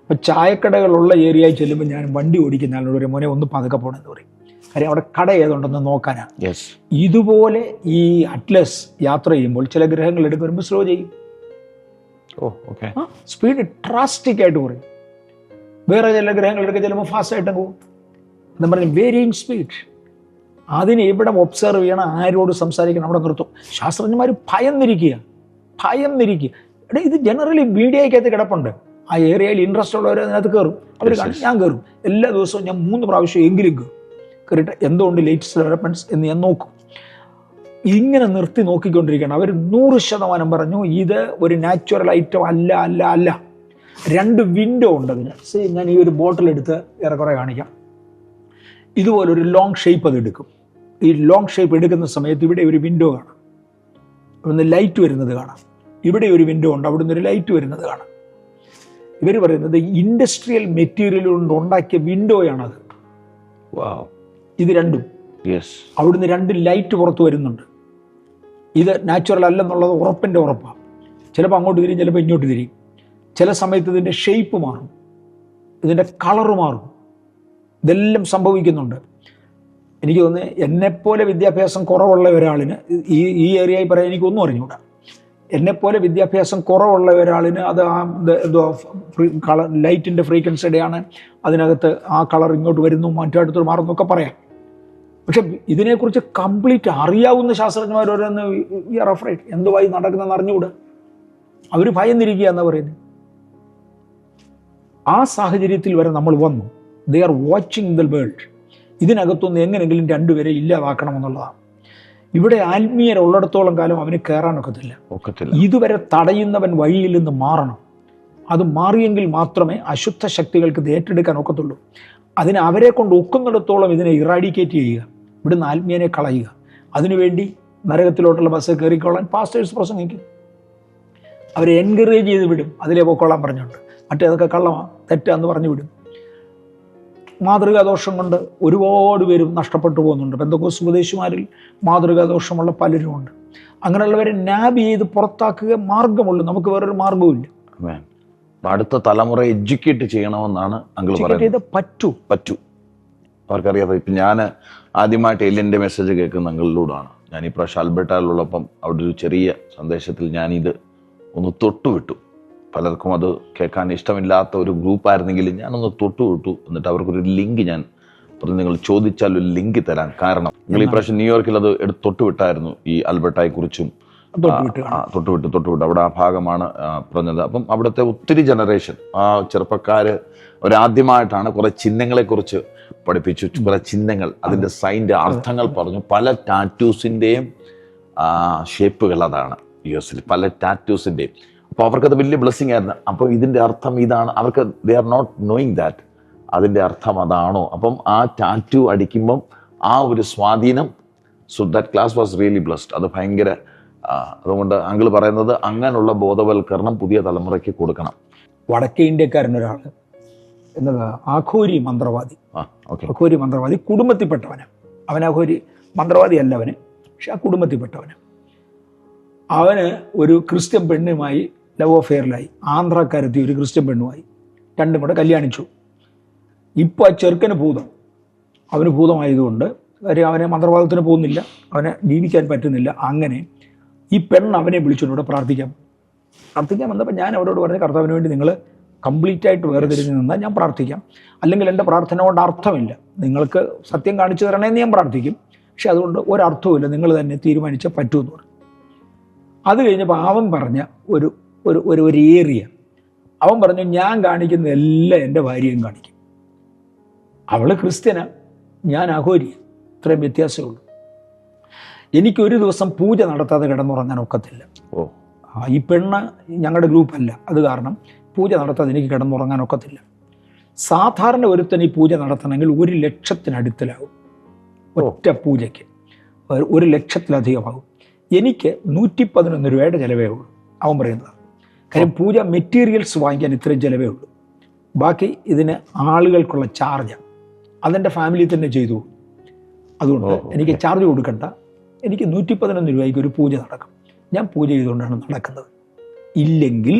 അപ്പോൾ ചായക്കടകളുള്ള ഏരിയയിൽ ചെല്ലുമ്പോൾ ഞാൻ വണ്ടി ഓടിക്കുന്ന ആളോട് ഒരു മോനെ ഒന്ന് പതുക്കെ പോകണമെന്ന് പറയും. കാര്യം അവിടെ കട ഏതുണ്ടെന്ന് നോക്കാനാണ്. ഇതുപോലെ ഈ അറ്റ്ലസ് യാത്ര ചെയ്യുമ്പോൾ ചില ഗ്രഹങ്ങൾ എടുത്ത് വരുമ്പോൾ സ്ലോ ചെയ്യും. സ്പീഡ് ഡ്രാസ്റ്റിക് ആയിട്ട് കുറയും. വേറെ ചില ഗ്രഹങ്ങൾ എടുക്കുക ചിലപ്പോൾ ഫാസ്റ്റായിട്ട് പോകും. എന്താ പറയുക, വേരിയിങ് സ്പീഡ്. അതിന് എവിടെ ഒബ്സർവ് ചെയ്യണം, ആരോട് സംസാരിക്കണം, അവിടെ നിർത്തും. ശാസ്ത്രജ്ഞന്മാർ ഭയന്നിരിക്കുക. എടാ, ഇത് ജനറലി മീഡിയക്കകത്ത് കിടപ്പുണ്ട്. ആ ഏരിയയിൽ ഇൻട്രസ്റ്റ് ഉള്ളവർ അതിനകത്ത് കയറും. അവർ കാണും. ഞാൻ കയറും. എല്ലാ ദിവസവും ഞാൻ 3 പ്രാവശ്യം എങ്കിലും കയറിയിട്ട് എന്തുകൊണ്ട് ലേറ്റസ്റ്റ് ഡെവലപ്മെന്റ്സ് എന്ന് ഞാൻ നോക്കും. ഇങ്ങനെ നിർത്തി നോക്കിക്കൊണ്ടിരിക്കണം. അവർ 100% പറഞ്ഞു ഇത് ഒരു നാച്ചുറൽ ഐറ്റം അല്ല. 2 വിൻഡോ ഉണ്ട് അതിന്. ഞാൻ ഈ ഒരു ബോട്ടിൽ എടുത്ത് ഏറെക്കുറെ കാണിക്കാം. ഇതുപോലൊരു ലോങ് ഷേപ്പ് അത് എടുക്കും. ഈ ലോങ് ഷേപ്പ് എടുക്കുന്ന സമയത്ത് ഇവിടെ ഒരു വിൻഡോ കാണാം, ഇവിടുന്ന് ലൈറ്റ് വരുന്നത് കാണാം. ഇവിടെ ഒരു വിൻഡോ ഉണ്ട്, അവിടുന്ന് ഒരു ലൈറ്റ് വരുന്നത് കാണാം. ഇവർ പറയുന്നത് ഇൻഡസ്ട്രിയൽ മെറ്റീരിയൽ കൊണ്ട് ഉണ്ടാക്കിയ വിൻഡോയാണത്. ഇത് രണ്ടും. അവിടുന്ന് 2 ലൈറ്റ് പുറത്ത് വരുന്നുണ്ട്. ഇത് നാച്ചുറൽ അല്ലെന്നുള്ളത് ഉറപ്പിൻ്റെ ഉറപ്പാണ്. ചിലപ്പോൾ അങ്ങോട്ട് തിരിയും, ചിലപ്പോൾ ഇങ്ങോട്ട് തിരിയും. ചില സമയത്ത് ഇതിൻ്റെ ഷേപ്പ് മാറും, ഇതിൻ്റെ കളറ് മാറും. ഇതെല്ലാം സംഭവിക്കുന്നുണ്ട്. എനിക്ക് തോന്നുന്നു എന്നെപ്പോലെ വിദ്യാഭ്യാസം കുറവുള്ള ഒരാളിന് ഈ ഏരിയയിൽ പറയാൻ എനിക്കൊന്നും അറിഞ്ഞുകൂടാ. എന്നെപ്പോലെ വിദ്യാഭ്യാസം കുറവുള്ള ഒരാളിന് അത് എന്തോ കളർ ലൈറ്റിൻ്റെ ഫ്രീക്വൻസിയുടെയാണ്, അതിനകത്ത് ആ കളർ ഇങ്ങോട്ട് വരുന്നു മറ്റടുത്ത് മാറുന്നൊക്കെ പറയാം. പക്ഷെ ഇതിനെക്കുറിച്ച് കംപ്ലീറ്റ് അറിയാവുന്ന ശാസ്ത്രജ്ഞന്മാരോരൊന്ന് വി ആർ അഫ്രൈഡ്. എന്തുവായി നടക്കുന്നതെന്ന് അറിഞ്ഞുകൂടാ, അവർ ഭയന്നിരിക്കുക എന്നാ പറയുന്നത്. ആ സാഹചര്യത്തിൽ വരെ നമ്മൾ വന്നു. They are watching the world. ഇതിനകത്തൊന്ന് എങ്ങനെങ്കിലും രണ്ടുപേരെ ഇല്ലാതാക്കണമെന്നുള്ളതാണ്. ഇവിടെ ആത്മീയരുള്ളിടത്തോളം കാലം അവന് കയറാനൊക്കത്തില്ല. ഇതുവരെ തടയുന്നവൻ വഴിയിൽ നിന്ന് മാറണം. അത് മാറിയെങ്കിൽ മാത്രമേ അശുദ്ധ ശക്തികൾക്ക് ഇത് ഏറ്റെടുക്കാൻ ഒക്കത്തുള്ളൂ. അതിന് അവരെ കൊണ്ട് ഒക്കുന്നിടത്തോളം ഇതിനെ ഇറാഡിക്കേറ്റ് ചെയ്യുക, ഇവിടുന്ന് ആത്മീയനെ കളയുക. അതിനുവേണ്ടി നരകത്തിലോട്ടുള്ള ബസ് കയറിക്കൊള്ളാൻ പാസ്റ്റേഴ്സ് പ്രസംഗിക്കും. അവരെ എൻകറേജ് ചെയ്ത് വിടും, അതിലേ പൊക്കോളാൻ പറഞ്ഞുകൊണ്ട്. മറ്റേതൊക്കെ കള്ളമാണ്, തെറ്റാന്ന് പറഞ്ഞു വിടും. മാതൃകാദോഷം കൊണ്ട് ഒരുപാട് പേരും നഷ്ടപ്പെട്ടു പോകുന്നുണ്ട്. പെന്തക്കോസ്ത് ഉപദേശിമാരിൽ മാതൃകാദോഷമുള്ള പലരുമുണ്ട്. അങ്ങനെയുള്ളവരെ നാബ് ചെയ്ത് പുറത്താക്കുക മാർഗമുള്ളൂ. നമുക്ക് വേറൊരു മാർഗവുമില്ല. അടുത്ത തലമുറ എഡ്യൂക്കേറ്റ് ചെയ്യണമെന്നാണ് അങ്കിൾ പറയുന്നത്. പറ്റൂ അവർക്കറിയാതെ. ഇപ്പം ഞാൻ ആദ്യമായിട്ട് എല്ലിൻ്റെ മെസ്സേജ് കേൾക്കുന്ന അങ്കിളിലൂടെയാണ്. ഞാൻ ഈ പ്രാവശ്യം ആൽബർട്ടയിലുള്ളപ്പം അവിടെ ഒരു ചെറിയ സന്ദേശത്തിൽ ഞാനിത് ഒന്ന് തൊട്ടുവിട്ടു. പലർക്കും അത് കേൾക്കാൻ ഇഷ്ടമില്ലാത്ത ഒരു ഗ്രൂപ്പായിരുന്നെങ്കിലും ഞാനൊന്ന് തൊട്ടുവിട്ടു. എന്നിട്ട് അവർക്കൊരു ലിങ്ക് ഞാൻ പറഞ്ഞു, നിങ്ങൾ ചോദിച്ചാൽ ഒരു ലിങ്ക് തരാൻ. കാരണം നിങ്ങൾ ഈ പ്രാവശ്യം ന്യൂയോർക്കിൽ അത് തൊട്ടുവിട്ടായിരുന്നു, ഈ ആൽബർട്ടയെ കുറിച്ചും തൊട്ടുവിട്ടു. അവിടെ ആ ഭാഗമാണ് പറഞ്ഞത്. അപ്പം അവിടുത്തെ ഒത്തിരി ജനറേഷൻ ആ ചെറുപ്പക്കാർ അവരാദ്യമായിട്ടാണ് കുറെ ചിഹ്നങ്ങളെക്കുറിച്ച് പഠിപ്പിച്ചു. കുറെ ചിഹ്നങ്ങൾ, അതിൻ്റെ സൈൻ്റെ അർത്ഥങ്ങൾ പറഞ്ഞു. പല ടാറ്റൂസിൻ്റെയും ഷേപ്പുകൾ അതാണ് US പല ടാറ്റൂസിൻ്റെയും. അപ്പോൾ അവർക്കത് വലിയ ബ്ലെസ്സിങ് ആയിരുന്നു. അപ്പോൾ ഇതിൻ്റെ അർത്ഥം ഇതാണ്. അവർക്ക് they are not knowing that, അതിൻ്റെ അർത്ഥം അതാണോ. അപ്പം ആ ടാറ്റു അടിക്കുമ്പം ആ ഒരു സ്വാധീനം. So that class was really blessed. അത് ഭയങ്കര. അതുകൊണ്ട് അങ്കിൾ പറയുന്നത് അങ്ങനെയുള്ള ബോധവൽക്കരണം പുതിയ തലമുറയ്ക്ക് കൊടുക്കണം. വടക്കേ ഇന്ത്യക്കാരനൊരാൾ എന്നതാ ആഘോരി മന്ത്രവാദി. അഘോരി മന്ത്രവാദി കുടുംബത്തിൽപ്പെട്ടവന്. അവൻ അഘോരി മന്ത്രവാദി അല്ല അവന്, പക്ഷെ ആ കുടുംബത്തിൽപ്പെട്ടവന്. അവന് ഒരു ക്രിസ്ത്യൻ പെണ്ണുമായി ലവ് അഫെയറിലായി. ആന്ധ്രാക്കാരെത്തി ഒരു ക്രിസ്ത്യൻ പെണ്ണുമായി, രണ്ടും കൂടെ കല്യാണിച്ചു. ഇപ്പോൾ ആ ചെറുക്കന് ഭൂതം. അവന് ഭൂതമായതുകൊണ്ട് കാര്യം അവനെ മന്ത്രവാദത്തിന് പോകുന്നില്ല, അവനെ ജീവിക്കാൻ പറ്റുന്നില്ല. അങ്ങനെ ഈ പെണ്ണ് അവനെ വിളിച്ചുകൊണ്ട് പ്രാർത്ഥിക്കാൻ വന്നപ്പോൾ ഞാൻ അവരോട് പറഞ്ഞ, കർത്താവിന് വേണ്ടി നിങ്ങൾ കംപ്ലീറ്റ് ആയിട്ട് വേർതിരിഞ്ഞ് നിന്നാൽ ഞാൻ പ്രാർത്ഥിക്കാം. അല്ലെങ്കിൽ എൻ്റെ പ്രാർത്ഥന കൊണ്ട് അർത്ഥമില്ല. നിങ്ങൾക്ക് സത്യം കാണിച്ചു തരണമെന്ന് ഞാൻ പ്രാർത്ഥിക്കും, പക്ഷെ അതുകൊണ്ട് ഒരർത്ഥവുമില്ല, നിങ്ങൾ തന്നെ തീരുമാനിച്ചാൽ പറ്റുമെന്ന് പറഞ്ഞു. അത് കഴിഞ്ഞപ്പോൾ അവൻ പറഞ്ഞ ഒരു ഏരിയ, അവൻ പറഞ്ഞു, ഞാൻ കാണിക്കുന്ന എല്ലാം എൻ്റെ ഭാര്യയും കാണിക്കും. അവൾ ക്രിസ്ത്യനാ, ഞാൻ അഘോരി, ഇത്രയും വ്യത്യാസമേ ഉള്ളൂ. എനിക്കൊരു ദിവസം പൂജ നടത്താതെ കിടന്നുറങ്ങാൻ ഒക്കത്തില്ല. ഈ പെണ്ണ് ഞങ്ങളുടെ ഗ്രൂപ്പല്ല, അത് കാരണം പൂജ നടത്താതെ എനിക്ക് കിടന്നുറങ്ങാൻ ഒക്കത്തില്ല. സാധാരണ ഒരുത്തൻ ഈ പൂജ നടത്തണമെങ്കിൽ 1 ലക്ഷത്തിനടുത്തിലാവും. ഒറ്റ പൂജയ്ക്ക് 1 ലക്ഷത്തിലധികമാകും. എനിക്ക് 111 രൂപയുടെ ചിലവേ ഉള്ളൂ. അവൻ പറയുന്നത് കാര്യം പൂജ മെറ്റീരിയൽസ് വാങ്ങിക്കാൻ ഇത്രയും ചിലവേ ഉള്ളൂ. ബാക്കി ഇതിന് ആളുകൾക്കുള്ള ചാർജ് അതെൻ്റെ ഫാമിലി തന്നെ ചെയ്തു. അതുകൊണ്ട് എനിക്ക് ചാർജ് കൊടുക്കണ്ട. എനിക്ക് 111 രൂപയ്ക്ക് ഒരു പൂജ നടക്കും. ഞാൻ പൂജ ചെയ്തുകൊണ്ടാണ് നടക്കുന്നത്. ഇല്ലെങ്കിൽ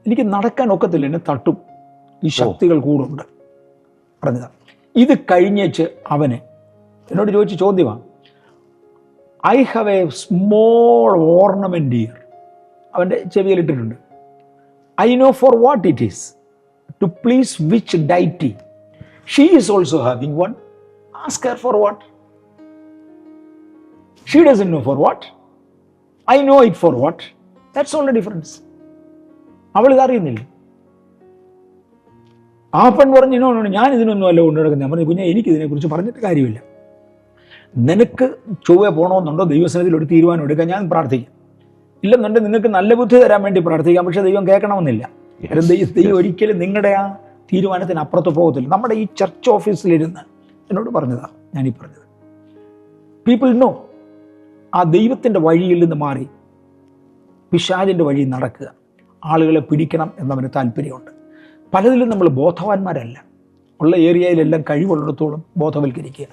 എനിക്ക് നടക്കാൻ ഒക്കത്തില്ല, എന്നെ തട്ടും. ഈ ശക്തികൾ കൂടുണ്ട് പറഞ്ഞതാണ്. ഇത് കഴിഞ്ഞേച്ച് അവന് എന്നോട് ചോദിച്ച ചോദ്യമാണ്, I have a small ornament here. അവൻ്റെ ചെവിയിലിട്ടിട്ടുണ്ട്. I know for what it is, to please which deity. She is also having one. Ask her for what. She doesn't know for what. I know it for what. That's all the difference. അവൾ ഇതറിയുന്നില്ല. ആ പെൺ പറഞ്ഞു, ഞാൻ ഇതിനൊന്നും അല്ല കൊണ്ടു നടക്കുന്നത്. ഞാൻ പറഞ്ഞു, കുഞ്ഞെ, എനിക്ക് ഇതിനെക്കുറിച്ച് പറഞ്ഞിട്ട് കാര്യമില്ല. നിനക്ക് ചൊവ്വ പോകണമെന്നുണ്ടോ ദൈവസന്നിധിയിൽ ഒരു തീരുമാനം എടുക്കാൻ ഞാൻ പ്രാർത്ഥിക്കാം. ഇല്ലെന്നുണ്ടെങ്കിൽ നിങ്ങൾക്ക് നല്ല ബുദ്ധി തരാൻ വേണ്ടി പ്രാർത്ഥിക്കാം. പക്ഷെ ദൈവം കേൾക്കണമെന്നില്ല. ദൈവം ഒരിക്കലും നിങ്ങളുടെ ആ തീരുമാനത്തിന് അപ്പുറത്ത് പോകത്തില്ല. നമ്മുടെ ഈ ചർച്ച് ഓഫീസിലിരുന്ന് എന്നോട് പറഞ്ഞതാണ് ഞാനീ പറഞ്ഞത്. People know. ആ ദൈവത്തിൻ്റെ വഴിയിൽ നിന്ന് മാറി പിശാചിൻ്റെ വഴി നടക്കുക, ആളുകളെ പിടിക്കണം എന്നവന് താല്പര്യമുണ്ട്. പലതിലും നമ്മൾ ബോധവാന്മാരല്ല. ഉള്ള ഏരിയയിലെല്ലാം കഴിവുള്ളിടത്തോളം ബോധവൽക്കരിക്കുക.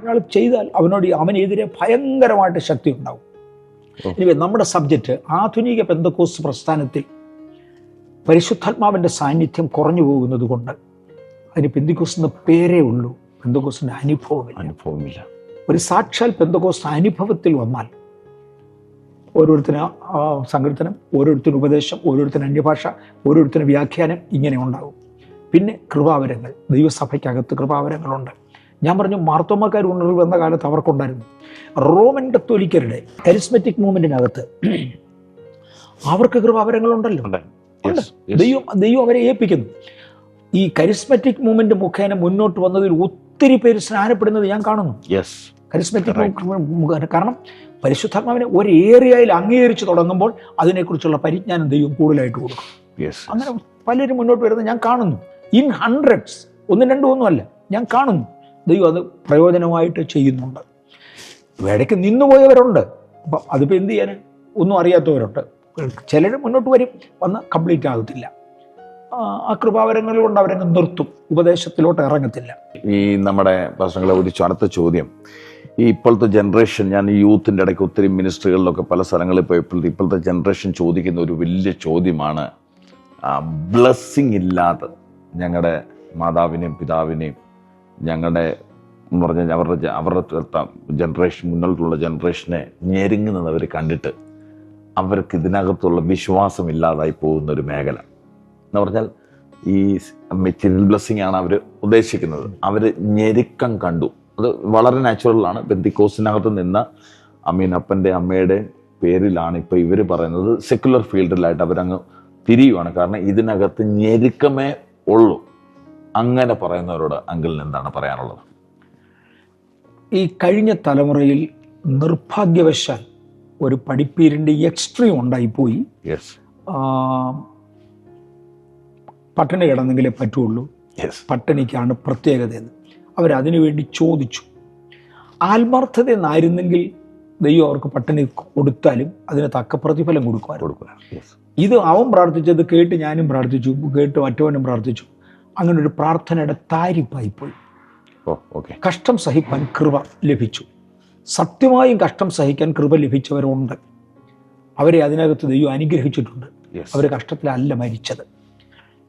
ഒരാൾ ചെയ്താൽ അവനെതിരെ ഭയങ്കരമായിട്ട് ശക്തി ഉണ്ടാവും. ഇനി നമ്മുടെ സബ്ജക്റ്റ് ആധുനിക പെന്തക്കോസ്ത് പ്രസ്ഥാനത്തിൽ പരിശുദ്ധാത്മാവിൻ്റെ സാന്നിധ്യം കുറഞ്ഞു പോകുന്നത് കൊണ്ട് അതിന് പെന്തക്കോസ്ത് പേരേ ഉള്ളൂ, പെന്തക്കോസ്തിൻ്റെ അനുഭവമില്ല. ഒരു സാക്ഷാൽ പെന്തക്കോസ്ത് അനുഭവത്തിൽ വന്നാൽ ഓരോരുത്തരും സങ്കീർത്തനം, ഓരോരുത്തരും ഉപദേശം, ഓരോരുത്തരും അന്യഭാഷ, ഓരോരുത്തരും വ്യാഖ്യാനം, ഇങ്ങനെ ഉണ്ടാകും. പിന്നെ കൃപാവരങ്ങൾ, ദൈവസഭയ്ക്കകത്ത് കൃപാവരങ്ങളുണ്ട്. ഞാൻ പറഞ്ഞു മാർത്തോമാക്കാർ ഉണർവ് വന്ന കാലത്ത് അവർക്കുണ്ടായിരുന്നു. റോമൻ കത്തോലിക്കരുടെ കരിസ്മറ്റിക് മൂവ്മെന്റിനകത്ത് അവർക്ക് കൃപാവരങ്ങളുണ്ടല്ലോ. ദൈവം അവരെ ഏൽപ്പിക്കുന്നു. ഈ കരിസ്മറ്റിക് മൂവ്മെന്റ് മുഖേന മുന്നോട്ട് വന്നതിൽ ഒത്തിരി പേര് സ്നാനപ്പെടുന്നത് ഞാൻ കാണുന്നു. കരിസ്മറ്റിക് മുഖേന, കാരണം പരിശുദ്ധാത്മാവിനെ ഒരു ഏരിയയിൽ അംഗീകരിച്ച് തുടങ്ങുമ്പോൾ അതിനെക്കുറിച്ചുള്ള പരിജ്ഞാനം ദൈവം കൂടുതലായിട്ട് കൊടുക്കും. അങ്ങനെ പലരും മുന്നോട്ട് വരുന്നത് ഞാൻ കാണുന്നു. ഇൻ ഹൺഡ്രഡ്സ്, ഒന്നും രണ്ടും ഒന്നുമല്ല, ഞാൻ കാണുന്നു. ദൈവം അത് പ്രയോജനമായിട്ട് ചെയ്യുന്നുണ്ട്. ഇടയ്ക്ക് നിന്നുപോയവരുണ്ട്. അപ്പം അതിപ്പോൾ എന്ത് ചെയ്യാൻ, ഒന്നും അറിയാത്തവരുണ്ട്. ചിലർ മുന്നോട്ട് വരും, വന്ന് കംപ്ലീറ്റ് ആകത്തില്ല. ആ കൃപാവരങ്ങൾ കൊണ്ട് അവരങ്ങ് നിർത്തും, ഉപദേശത്തിലോട്ട് ഇറങ്ങത്തില്ല. ഈ നമ്മുടെ പ്രശ്നങ്ങളെ ഒരു അടുത്ത ചോദ്യം, ഈ ഇപ്പോഴത്തെ ജനറേഷൻ, ഞാൻ ഈ യൂത്തിൻ്റെ ഇടയ്ക്ക് ഒത്തിരി മിനിസ്ട്രികളിലൊക്കെ പല സ്ഥലങ്ങളിൽ പോയപ്പോൾ ഇപ്പോഴത്തെ ജനറേഷൻ ചോദിക്കുന്ന ഒരു വലിയ ചോദ്യമാണ്, ബ്ലെസ്സിങ് ഇല്ലാതെ ഞങ്ങളുടെ മാതാവിനെയും പിതാവിനെയും ഞങ്ങളുടെ എന്ന് പറഞ്ഞാൽ അവരുടെ ജനറേഷൻ, മുന്നോട്ടുള്ള ജനറേഷനെ ഞെരുങ്ങുന്നത് അവർ കണ്ടിട്ട് അവർക്ക് ഇതിനകത്തുള്ള വിശ്വാസമില്ലാതായി പോകുന്ന ഒരു മേഖല എന്ന് പറഞ്ഞാൽ ഈ മെറ്റീരിയൽ ബ്ലെസ്സിങ് ആണ് അവർ ഉദ്ദേശിക്കുന്നത്. അവർ ഞെരുക്കം കണ്ടു. അത് വളരെ നാച്ചുറലാണ്. പെന്തിക്കോസിനകത്ത് നിന്ന് അപ്പൻ്റെ അമ്മയുടെ പേരിലാണ് ഇപ്പോൾ ഇവർ പറയുന്നത് സെക്കുലർ ഫീൽഡിലായിട്ട് അവരങ്ങ് തിരിയുവാണ്. കാരണം ഇതിനകത്ത് ഞെരുക്കമേ ഉള്ളൂ. അങ്ങനെ പറയുന്നവരോട് അങ്കിളിന് എന്താണ് പറയാനുള്ളത്? ഈ കഴിഞ്ഞ തലമുറയിൽ നിർഭാഗ്യവശാൽ ഒരു പഠിപ്പീരിൻ്റെ എക്സ്ട്രീം ഉണ്ടായിപ്പോയി. പട്ടിണി കിടന്നെങ്കിലേ പറ്റുള്ളൂ, പട്ടിണിക്കാണ് പ്രത്യേകതയെന്ന് അവരതിനു വേണ്ടി ചോദിച്ചു. ആത്മാർത്ഥത എന്നായിരുന്നെങ്കിൽ ദൈവം അവർക്ക് പട്ടിണി കൊടുത്താലും അതിന് തക്ക പ്രതിഫലം കൊടുക്കുവാൻ. ഇത് അവൻ പ്രാർത്ഥിച്ചത് കേട്ട് ഞാനും പ്രാർത്ഥിച്ചു, കേട്ട് മറ്റവനും പ്രാർത്ഥിച്ചു. അങ്ങനെ ഒരു പ്രാർത്ഥനയുടെ താരിപ്പായിപ്പോയി. കഷ്ടം സഹിപ്പാൻ കൃപ ലഭിച്ചു. സത്യമായും കഷ്ടം സഹിക്കാൻ കൃപ ലഭിച്ചവരുണ്ട്. അവരെ അതിനകത്ത് ദൈവം അനുഗ്രഹിച്ചിട്ടുണ്ട്. അവർ കഷ്ടത്തിലല്ല മരിച്ചത്.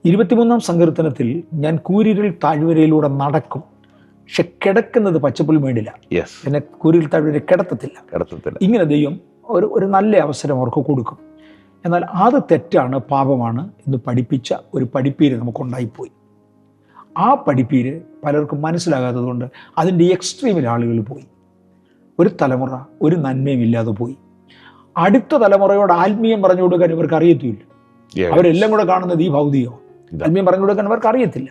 23-ാം സങ്കീർത്തനത്തിൽ ഞാൻ കൂരിരുൾ താഴ്വരയിലൂടെ നടക്കും, പക്ഷെ കിടക്കുന്നത് പച്ചപ്പുൽമേടില്ല, എന്നെ കൂരിരുൾ താഴ്വര കിടത്തത്തില്ല. ഇങ്ങനെ ദൈവം ഒരു നല്ല അവസരം അവർക്ക് കൊടുക്കും. എന്നാൽ അത് തെറ്റാണ്, പാപമാണ് എന്ന് പഠിപ്പിച്ച ഒരു പഠിപ്പീര് നമുക്കുണ്ടായിപ്പോയി. ആ പഠിപ്പീര് പലർക്കും മനസ്സിലാകാത്തത് കൊണ്ട് അതിൻ്റെ എക്സ്ട്രീമിൽ ആളുകൾ പോയി. ഒരു തലമുറ ഒരു നന്മയും ഇല്ലാതെ പോയി. അടുത്ത തലമുറയോട് ആത്മീയം പറഞ്ഞു കൊടുക്കാൻ ഇവർക്ക് അറിയത്തില്ല. അവരെല്ലാം കൂടെ കാണുന്നത് ഈ ഭൗതികമാണ്. ആത്മീയം പറഞ്ഞു കൊടുക്കാൻ അവർക്ക് അറിയത്തില്ല.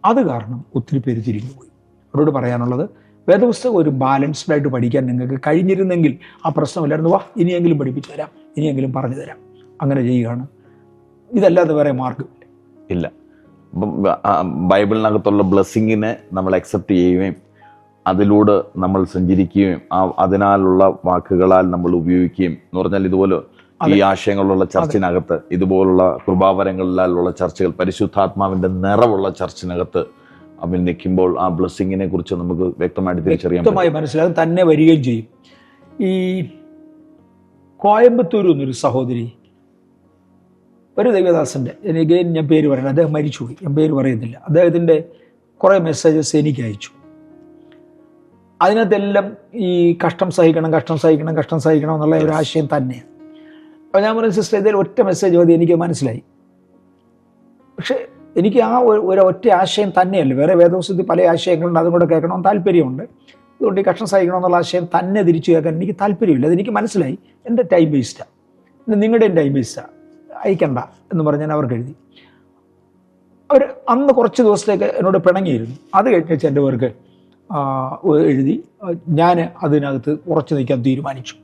അത് കാരണം ഒത്തിരി പേര് തിരിഞ്ഞു പോയി. അവരോട് പറയാനുള്ളത്, വേദപുസ്തകം ഒരു ബാലൻസ്ഡ് ആയിട്ട് പഠിക്കാൻ നിങ്ങൾക്ക് കഴിഞ്ഞിരുന്നെങ്കിൽ ആ പ്രശ്നമില്ലായിരുന്നു. വാ, ഇനിയെങ്കിലും പഠിപ്പിച്ചു തരാം, ഇനിയെങ്കിലും പറഞ്ഞു തരാം. അങ്ങനെ ചെയ്യുകയാണ്. ഇതല്ലാതെ വേറെ മാർഗമില്ല. ഇല്ല. ബൈബിളിനകത്തുള്ള ബ്ലെസ്സിങ്ങിനെ നമ്മൾ അക്സെപ്റ്റ് ചെയ്യുകയും അതിലൂടെ നമ്മൾ സഞ്ചരിക്കുകയും അതിനാലുള്ള വാക്കുകളാൽ നമ്മൾ ഉപയോഗിക്കുകയും എന്ന് പറഞ്ഞാൽ ഇതുപോലെ ഈ ആശയങ്ങളുള്ള ചർച്ചിനകത്ത്, ഇതുപോലുള്ള കൃപാവരങ്ങളിലുള്ള ചർച്ചകൾ, പരിശുദ്ധാത്മാവിൻ്റെ നിറവുള്ള ചർച്ചിനകത്ത് അവൻ നിൽക്കുമ്പോൾ ആ ബ്ലെസ്സിങ്ങിനെ കുറിച്ച് നമുക്ക് വ്യക്തമായിട്ട് തിരിച്ചറിയാൻ വ്യക്തമായി മനസ്സിലാകും, തന്നെ വരികയും ചെയ്യും. ഈ കോയമ്പത്തൂർ എന്നൊരു സഹോദരി, ഒരു ദൈവദാസൻ്റെ, എനിക്ക് ഞാൻ പേര് പറയണം, അദ്ദേഹം മരിച്ചുപോയി, ഞാൻ പേര് പറയുന്നില്ല, അദ്ദേഹത്തിൻ്റെ കുറേ മെസ്സേജസ് എനിക്ക് അയച്ചു. അതിനകത്തെല്ലാം ഈ കഷ്ടം സഹിക്കണം എന്നുള്ള ഒരു ആശയം തന്നെയാണ്. അപ്പോൾ ഞാൻ പറഞ്ഞു, സിസ്റ്റർ ഇതിൽ ഒറ്റ മെസ്സേജ് മതി, എനിക്ക് മനസ്സിലായി. പക്ഷേ എനിക്ക് ആ ഒരു ഒറ്റ ആശയം തന്നെയല്ല, വേറെ വേദപുസ്തകത്തിൽ പല ആശയങ്ങളുണ്ട്, അതും കൂടെ കേൾക്കണമെന്ന് താല്പര്യമുണ്ട്. അതുകൊണ്ട് ഈ കഷ്ടം സഹിക്കണമെന്നുള്ള ആശയം തന്നെ തിരിച്ചു കേൾക്കാൻ എനിക്ക് താല്പര്യമില്ല. അതെനിക്ക് മനസ്സിലായി. എൻ്റെ ടൈം വേസ്റ്റാണ്, നിങ്ങളുടെയും ടൈം വേസ്റ്റാണ്, അയക്കണ്ട എന്ന് പറഞ്ഞ് ഞാൻ അവർക്ക് എഴുതി. അവർ അന്ന് കുറച്ച് ദിവസത്തേക്ക് എന്നോട് പിണങ്ങിയിരുന്നു. അത് കഴിഞ്ഞ് എൻ്റെ പേർക്ക് എഴുതി, ഞാൻ അതിനകത്ത് ഉറച്ചു നിൽക്കാൻ തീരുമാനിച്ചു.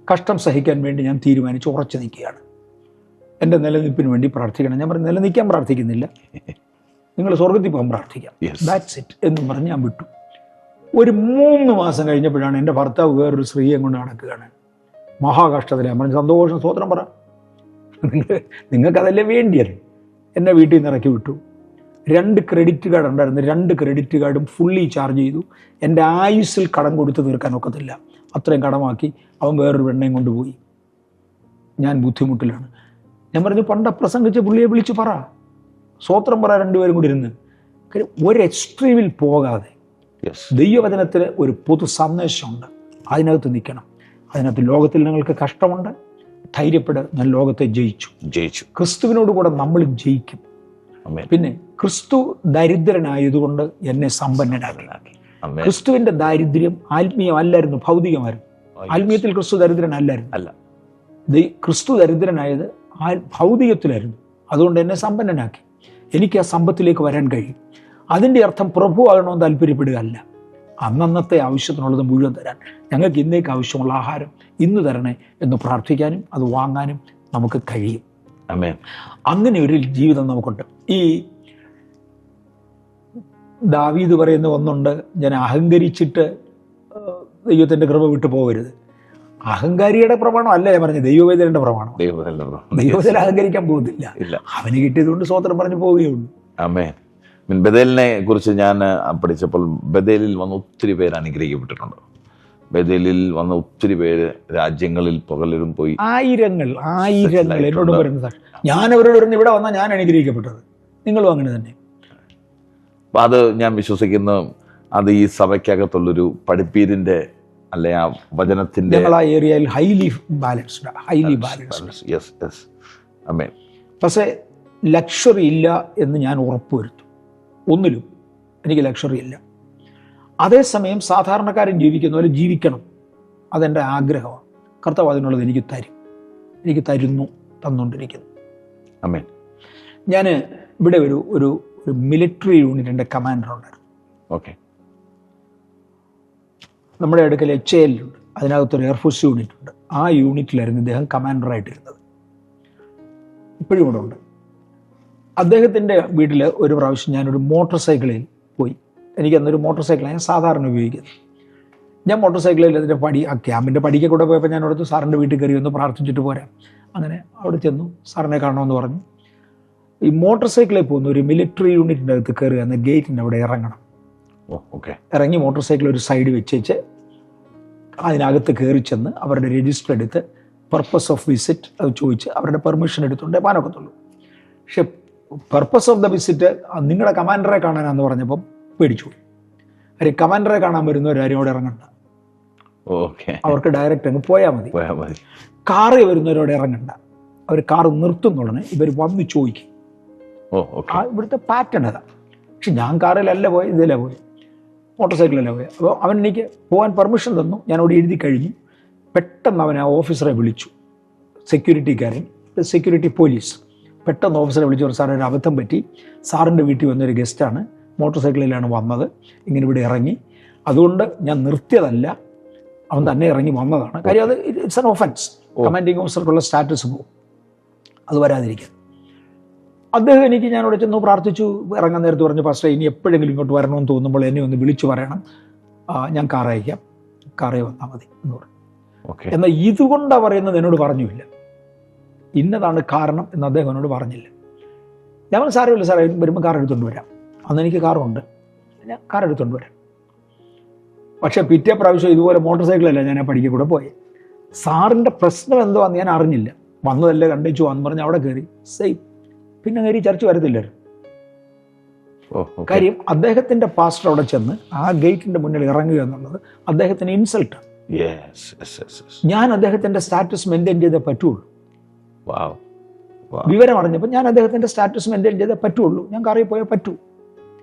കഷ്ടം സഹിക്കാൻ വേണ്ടി ഞാൻ തീരുമാനിച്ചു, ഉറച്ചു നിൽക്കുകയാണ്. എൻ്റെ നിലനിൽപ്പിന് വേണ്ടി പ്രാർത്ഥിക്കണം. ഞാൻ പറഞ്ഞു, നിലനിൽക്കാൻ പ്രാർത്ഥിക്കുന്നില്ല, നിങ്ങൾ സ്വർഗത്തിൽ പോകാൻ പ്രാർത്ഥിക്കാം, ദാറ്റ്സ് ഇറ്റ് എന്നും പറഞ്ഞ് ഞാൻ വിട്ടു. ഒരു 3 മാസം കഴിഞ്ഞപ്പോഴാണ് എൻ്റെ ഭർത്താവ് വേറൊരു സ്ത്രീയെ കൊണ്ട് നടക്കുകയാണ്. മഹാകഷ്ടത്തിലാണ്. പറഞ്ഞു, സന്തോഷം, സ്തോത്രം പറ, നിങ്ങൾക്കതല്ലേ വേണ്ടിയത്. എന്നെ വീട്ടിൽ നിന്ന് ഇറക്കി വിട്ടു. 2 ക്രെഡിറ്റ് കാർഡ് ഉണ്ടായിരുന്നു. 2 ക്രെഡിറ്റ് കാർഡും ഫുള്ളി ചാർജ് ചെയ്തു. എൻ്റെ ആയുസ്സിൽ കടം കൊടുത്ത് തീർക്കാൻ ഒക്കത്തില്ല, അത്രയും കടമാക്കി അവൻ വേറൊരു പെണ്ണയും കൊണ്ടുപോയി. ഞാൻ ബുദ്ധിമുട്ടിലാണ്. ഞാൻ പറഞ്ഞു, പണ്ട പ്രസംഗിച്ച് പുള്ളിയെ വിളിച്ച് പറ, സ്വോത്രം പറ, 2 പേരും കൂടി ഇരുന്ന്. ഒരു എക്സ്ട്രീമിൽ പോകാതെ ദൈവവചനത്തിന് ഒരു പൊതു സന്ദേശമുണ്ട്, അതിനകത്ത് നിൽക്കണം. അതിനകത്ത് ലോകത്തിൽ നിങ്ങൾക്ക് കഷ്ടമുണ്ട്, ധൈര്യപ്പെടുക, ഞാൻ ലോകത്തെ ജയിച്ചു. ക്രിസ്തുവിനോട് കൂടെ നമ്മൾ ജയിക്കും. പിന്നെ ക്രിസ്തു ദരിദ്രനായതുകൊണ്ട് എന്നെ സമ്പന്നനാക്കി. ക്രിസ്തുവിന്റെ ദാരിദ്ര്യം ആത്മീയമല്ലായിരുന്നു, ഭൗതികമായിരുന്നു. ആത്മീയത്തിൽ ക്രിസ്തു ദരിദ്രനല്ലായിരുന്നു. ക്രിസ്തു ദരിദ്രനായത് ഭൗതികത്തിലായിരുന്നു. അതുകൊണ്ട് എന്നെ സമ്പന്നനാക്കി. എനിക്ക് ആ സമ്പത്തിലേക്ക് വരാൻ കഴിയും. അതിൻ്റെ അർത്ഥം പ്രഭു ആകണമെന്ന് താല്പര്യപ്പെടുക അല്ല, അന്നന്നത്തെ ആവശ്യത്തിനുള്ളത് മുഴുവൻ തരാൻ. ഞങ്ങൾക്ക് ഇന്നേക്ക് ആവശ്യമുള്ള ആഹാരം ഇന്ന് തരണേ എന്ന് പ്രാർത്ഥിക്കാനും അത് വാങ്ങാനും നമുക്ക് കഴിയും. അങ്ങനെ ഒരു ജീവിതം നമുക്കുണ്ട്. ഈ ദാവീദ് പറയുന്ന ഒന്നുണ്ട്, ഞാൻ അഹങ്കരിച്ചിട്ട് ദൈവത്തിൻ്റെ കൃപ വിട്ടു പോകരുത്. അഹങ്കാരിയുടെ പ്രമാണം അല്ല ഞാൻ പറഞ്ഞത്, ദൈവവേദനയുടെ പ്രമാണം. ദൈവവേദന അഹങ്കരിക്കാൻ പോകുന്നില്ല. അവന് കിട്ടിയതുകൊണ്ട് സ്വോത്രം പറഞ്ഞു പോവുകയുള്ളൂ. ബഥേലിനെ കുറിച്ച് ഞാൻ പഠിച്ചപ്പോൾ ബഥേലിൽ വന്ന് ഒത്തിരി പേര് അനുഗ്രഹിക്കപ്പെട്ടിട്ടുണ്ട്. ബഥേലിൽ വന്ന ഒത്തിരി പേര് രാജ്യങ്ങളിൽ പകലരും പോയി, ആയിരങ്ങൾ എന്നോട് പറയുന്നത്. ഞാൻ അവരോട് പറഞ്ഞു, ഇവിടെ വന്നാൽ ഞാൻ അനുഗ്രഹിക്കപ്പെട്ടത്, നിങ്ങളും അങ്ങനെ തന്നെ. അപ്പം അത് ഞാൻ വിശ്വസിക്കുന്നു, അത് ഈ സഭയ്ക്കകത്തുള്ളൊരു പഠിപ്പീരിന്റെ അല്ലെ ആ വചനത്തിന്റെ ആ ഏരിയയിൽ ഹൈലി ബാലൻസ്ഡ്. പക്ഷേ ലക്ഷറി ഇല്ല എന്ന് ഞാൻ ഉറപ്പുവരുത്തും. ഒന്നിലും എനിക്ക് ലക്ഷറി ഇല്ല. അതേസമയം സാധാരണക്കാരൻ ജീവിക്കുന്ന പോലെ ജീവിക്കണം, അതെൻ്റെ ആഗ്രഹമാണ്. കർത്താവ് അതിനുള്ളത് എനിക്ക് തരുന്നു, തന്നുകൊണ്ടിരിക്കുന്നു. ഞാൻ ഇവിടെ ഒരു മിലിറ്ററി യൂണിറ്റിൻ്റെ കമാൻഡർ ഉണ്ടായിരുന്നു. നമ്മുടെ അടുക്കൽ HAL ഉണ്ട്, അതിനകത്തൊരു എയർഫോഴ്സ് യൂണിറ്റ് ഉണ്ട്. ആ യൂണിറ്റിലായിരുന്നു ഇദ്ദേഹം കമാൻഡറായിട്ടിരുന്നത്. ഇപ്പോഴും ഇവിടെ ഉണ്ട്. അദ്ദേഹത്തിൻ്റെ വീട്ടിൽ ഒരു പ്രാവശ്യം ഞാനൊരു മോട്ടോർ സൈക്കിളിൽ പോയി. എനിക്കന്നൊരു മോട്ടോർ സൈക്കിളാണ് ഞാൻ സാധാരണ ഉപയോഗിക്കുന്നത്. ഞാൻ മോട്ടോർ സൈക്കിളിൽ അതിൻ്റെ ആ ക്യാമ്പിൻ്റെ പടിക്ക് കൂടെ പോയപ്പോൾ ഞാൻ അവിടുത്തെ സാറിൻ്റെ വീട്ടിൽ കയറി ഒന്ന് പ്രാർത്ഥിച്ചിട്ട് പോരാം. അങ്ങനെ അവിടെ ചെന്നു, സാറിനെ കാണണമെന്ന് പറഞ്ഞു. ഈ മോട്ടോർ സൈക്കിളിൽ പോകുന്ന ഒരു മിലിറ്ററി യൂണിറ്റിൻ്റെ അകത്ത് കയറുക എന്ന ഗേറ്റിൻ്റെ അവിടെ ഇറങ്ങണം. ഇറങ്ങി മോട്ടോർ സൈക്കിൾ ഒരു സൈഡ് വെച്ച് അതിനകത്ത് കയറി ചെന്ന് അവരുടെ രജിസ്റ്റർ എടുത്ത് പർപ്പസ് ഓഫ് വിസിറ്റ് അത് ചോദിച്ച് അവരുടെ പെർമിഷൻ എടുത്തുകൊണ്ടേ പാനൊക്കത്തുള്ളൂ. പക്ഷെ പർപ്പസ് ഓഫ് ദ വിസിറ്റ് നിങ്ങളുടെ കമാൻഡറെ കാണാനാന്ന് പറഞ്ഞപ്പം പേടിച്ചു. കാര്യം കമാൻഡറെ കാണാൻ വരുന്നവരാരും അവിടെ ഇറങ്ങണ്ട, അവർക്ക് ഡയറക്റ്റ് അങ്ങ് പോയാൽ മതി. കാറിൽ വരുന്നവരോട് ഇറങ്ങണ്ട, അവർ കാറ് നിർത്തുന്നുടനെ ഇവർ വന്ന് ചോദിക്കും. ഇവിടുത്തെ പാറ്റേൺ അതാ. പക്ഷെ ഞാൻ കാറിലല്ല പോയി, ഇതിലേ പോയി, മോട്ടോർ സൈക്കിളല്ല പോയി. അപ്പോൾ അവൻ എനിക്ക് പോകാൻ പെർമിഷൻ തന്നു. ഞാൻ അവിടെ എഴുതി കഴിഞ്ഞു. പെട്ടെന്ന് അവൻ ആ ഓഫീസറെ വിളിച്ചു, സെക്യൂരിറ്റി പോലീസ്. പെട്ടെന്ന് ഓഫീസറെ വിളിച്ചു പറഞ്ഞു, സാർ ഒരു അബദ്ധം പറ്റി, സാറിൻ്റെ വീട്ടിൽ വന്നൊരു ഗസ്റ്റാണ്, മോട്ടോർ സൈക്കിളിലാണ് വന്നത്, ഇങ്ങനെ ഇവിടെ ഇറങ്ങി, അതുകൊണ്ട് ഞാൻ നിർത്തിയതല്ല, അവൻ തന്നെ ഇറങ്ങി വന്നതാണ്. കാര്യം അത് ഇറ്റ്സ് ആൻ ഒഫൻസ്, കമാൻഡിങ് ഓഫീസർക്കുള്ള സ്റ്റാറ്റസ് പോകും, അത് വരാതിരിക്കാൻ. അദ്ദേഹം ഞാനവിടെ ചെന്നു പ്രാർത്ഥിച്ചു. ഇറങ്ങാൻ നേരത്ത് പറഞ്ഞു, പാസ്റ്റർ ഇനി എപ്പോഴെങ്കിലും ഇങ്ങോട്ട് വരണമെന്ന് തോന്നുമ്പോൾ എന്നെ ഒന്ന് വിളിച്ചു പറയണം, ഞാൻ കാർ അയക്കാം, കാറേ വന്നാൽ മതി എന്ന് പറഞ്ഞു. എന്നാൽ ഇതുകൊണ്ടാണ് പറയുന്നത് എന്നോട് പറഞ്ഞില്ല, ഇന്നതാണ് കാരണം എന്ന് അദ്ദേഹം എന്നോട് പറഞ്ഞില്ല. ഞാൻ സാരമില്ല സാറേ, വരുമ്പോൾ കാർ എടുത്തുകൊണ്ട് വരാം, അന്ന് എനിക്ക് കാറുണ്ട്, ഞാൻ കാർ എടുത്തുകൊണ്ട് വരാം. പക്ഷേ പിറ്റേ പ്രാവശ്യം ഇതുപോലെ മോട്ടോർ സൈക്കിളല്ല ഞാൻ ആ പഠിക്കാൻ കൂടെ പോയി. സാറിൻ്റെ പ്രശ്നം എന്തുവാന്ന് ഞാൻ അറിഞ്ഞില്ല, വന്നതല്ലേ കണ്ടേച്ചു വന്ന് പറഞ്ഞ് അവിടെ കയറി സെയിം. പിന്നെ കയറി ചർച്ച വരത്തില്ലായിരുന്നു. കാര്യം അദ്ദേഹത്തിൻ്റെ പാസ്റ്റർ അവിടെ ചെന്ന് ആ ഗേറ്റിൻ്റെ മുന്നിൽ ഇറങ്ങുക എന്നുള്ളത് അദ്ദേഹത്തിന് ഇൻസൾട്ടാണ്. ഞാൻ അദ്ദേഹത്തിൻ്റെ സ്റ്റാറ്റസ് മെയിൻറ്റെയിൻ ചെയ്തേ പറ്റുള്ളൂ. വിവരം അറിഞ്ഞപ്പോൾ ഞാൻ അദ്ദേഹത്തിൻ്റെ സ്റ്റാറ്റസ് മെയിൻറ്റെയിൻ ചെയ്തേ പറ്റുള്ളൂ, ഞാൻ കാറിൽ പോയാൽ പറ്റൂ.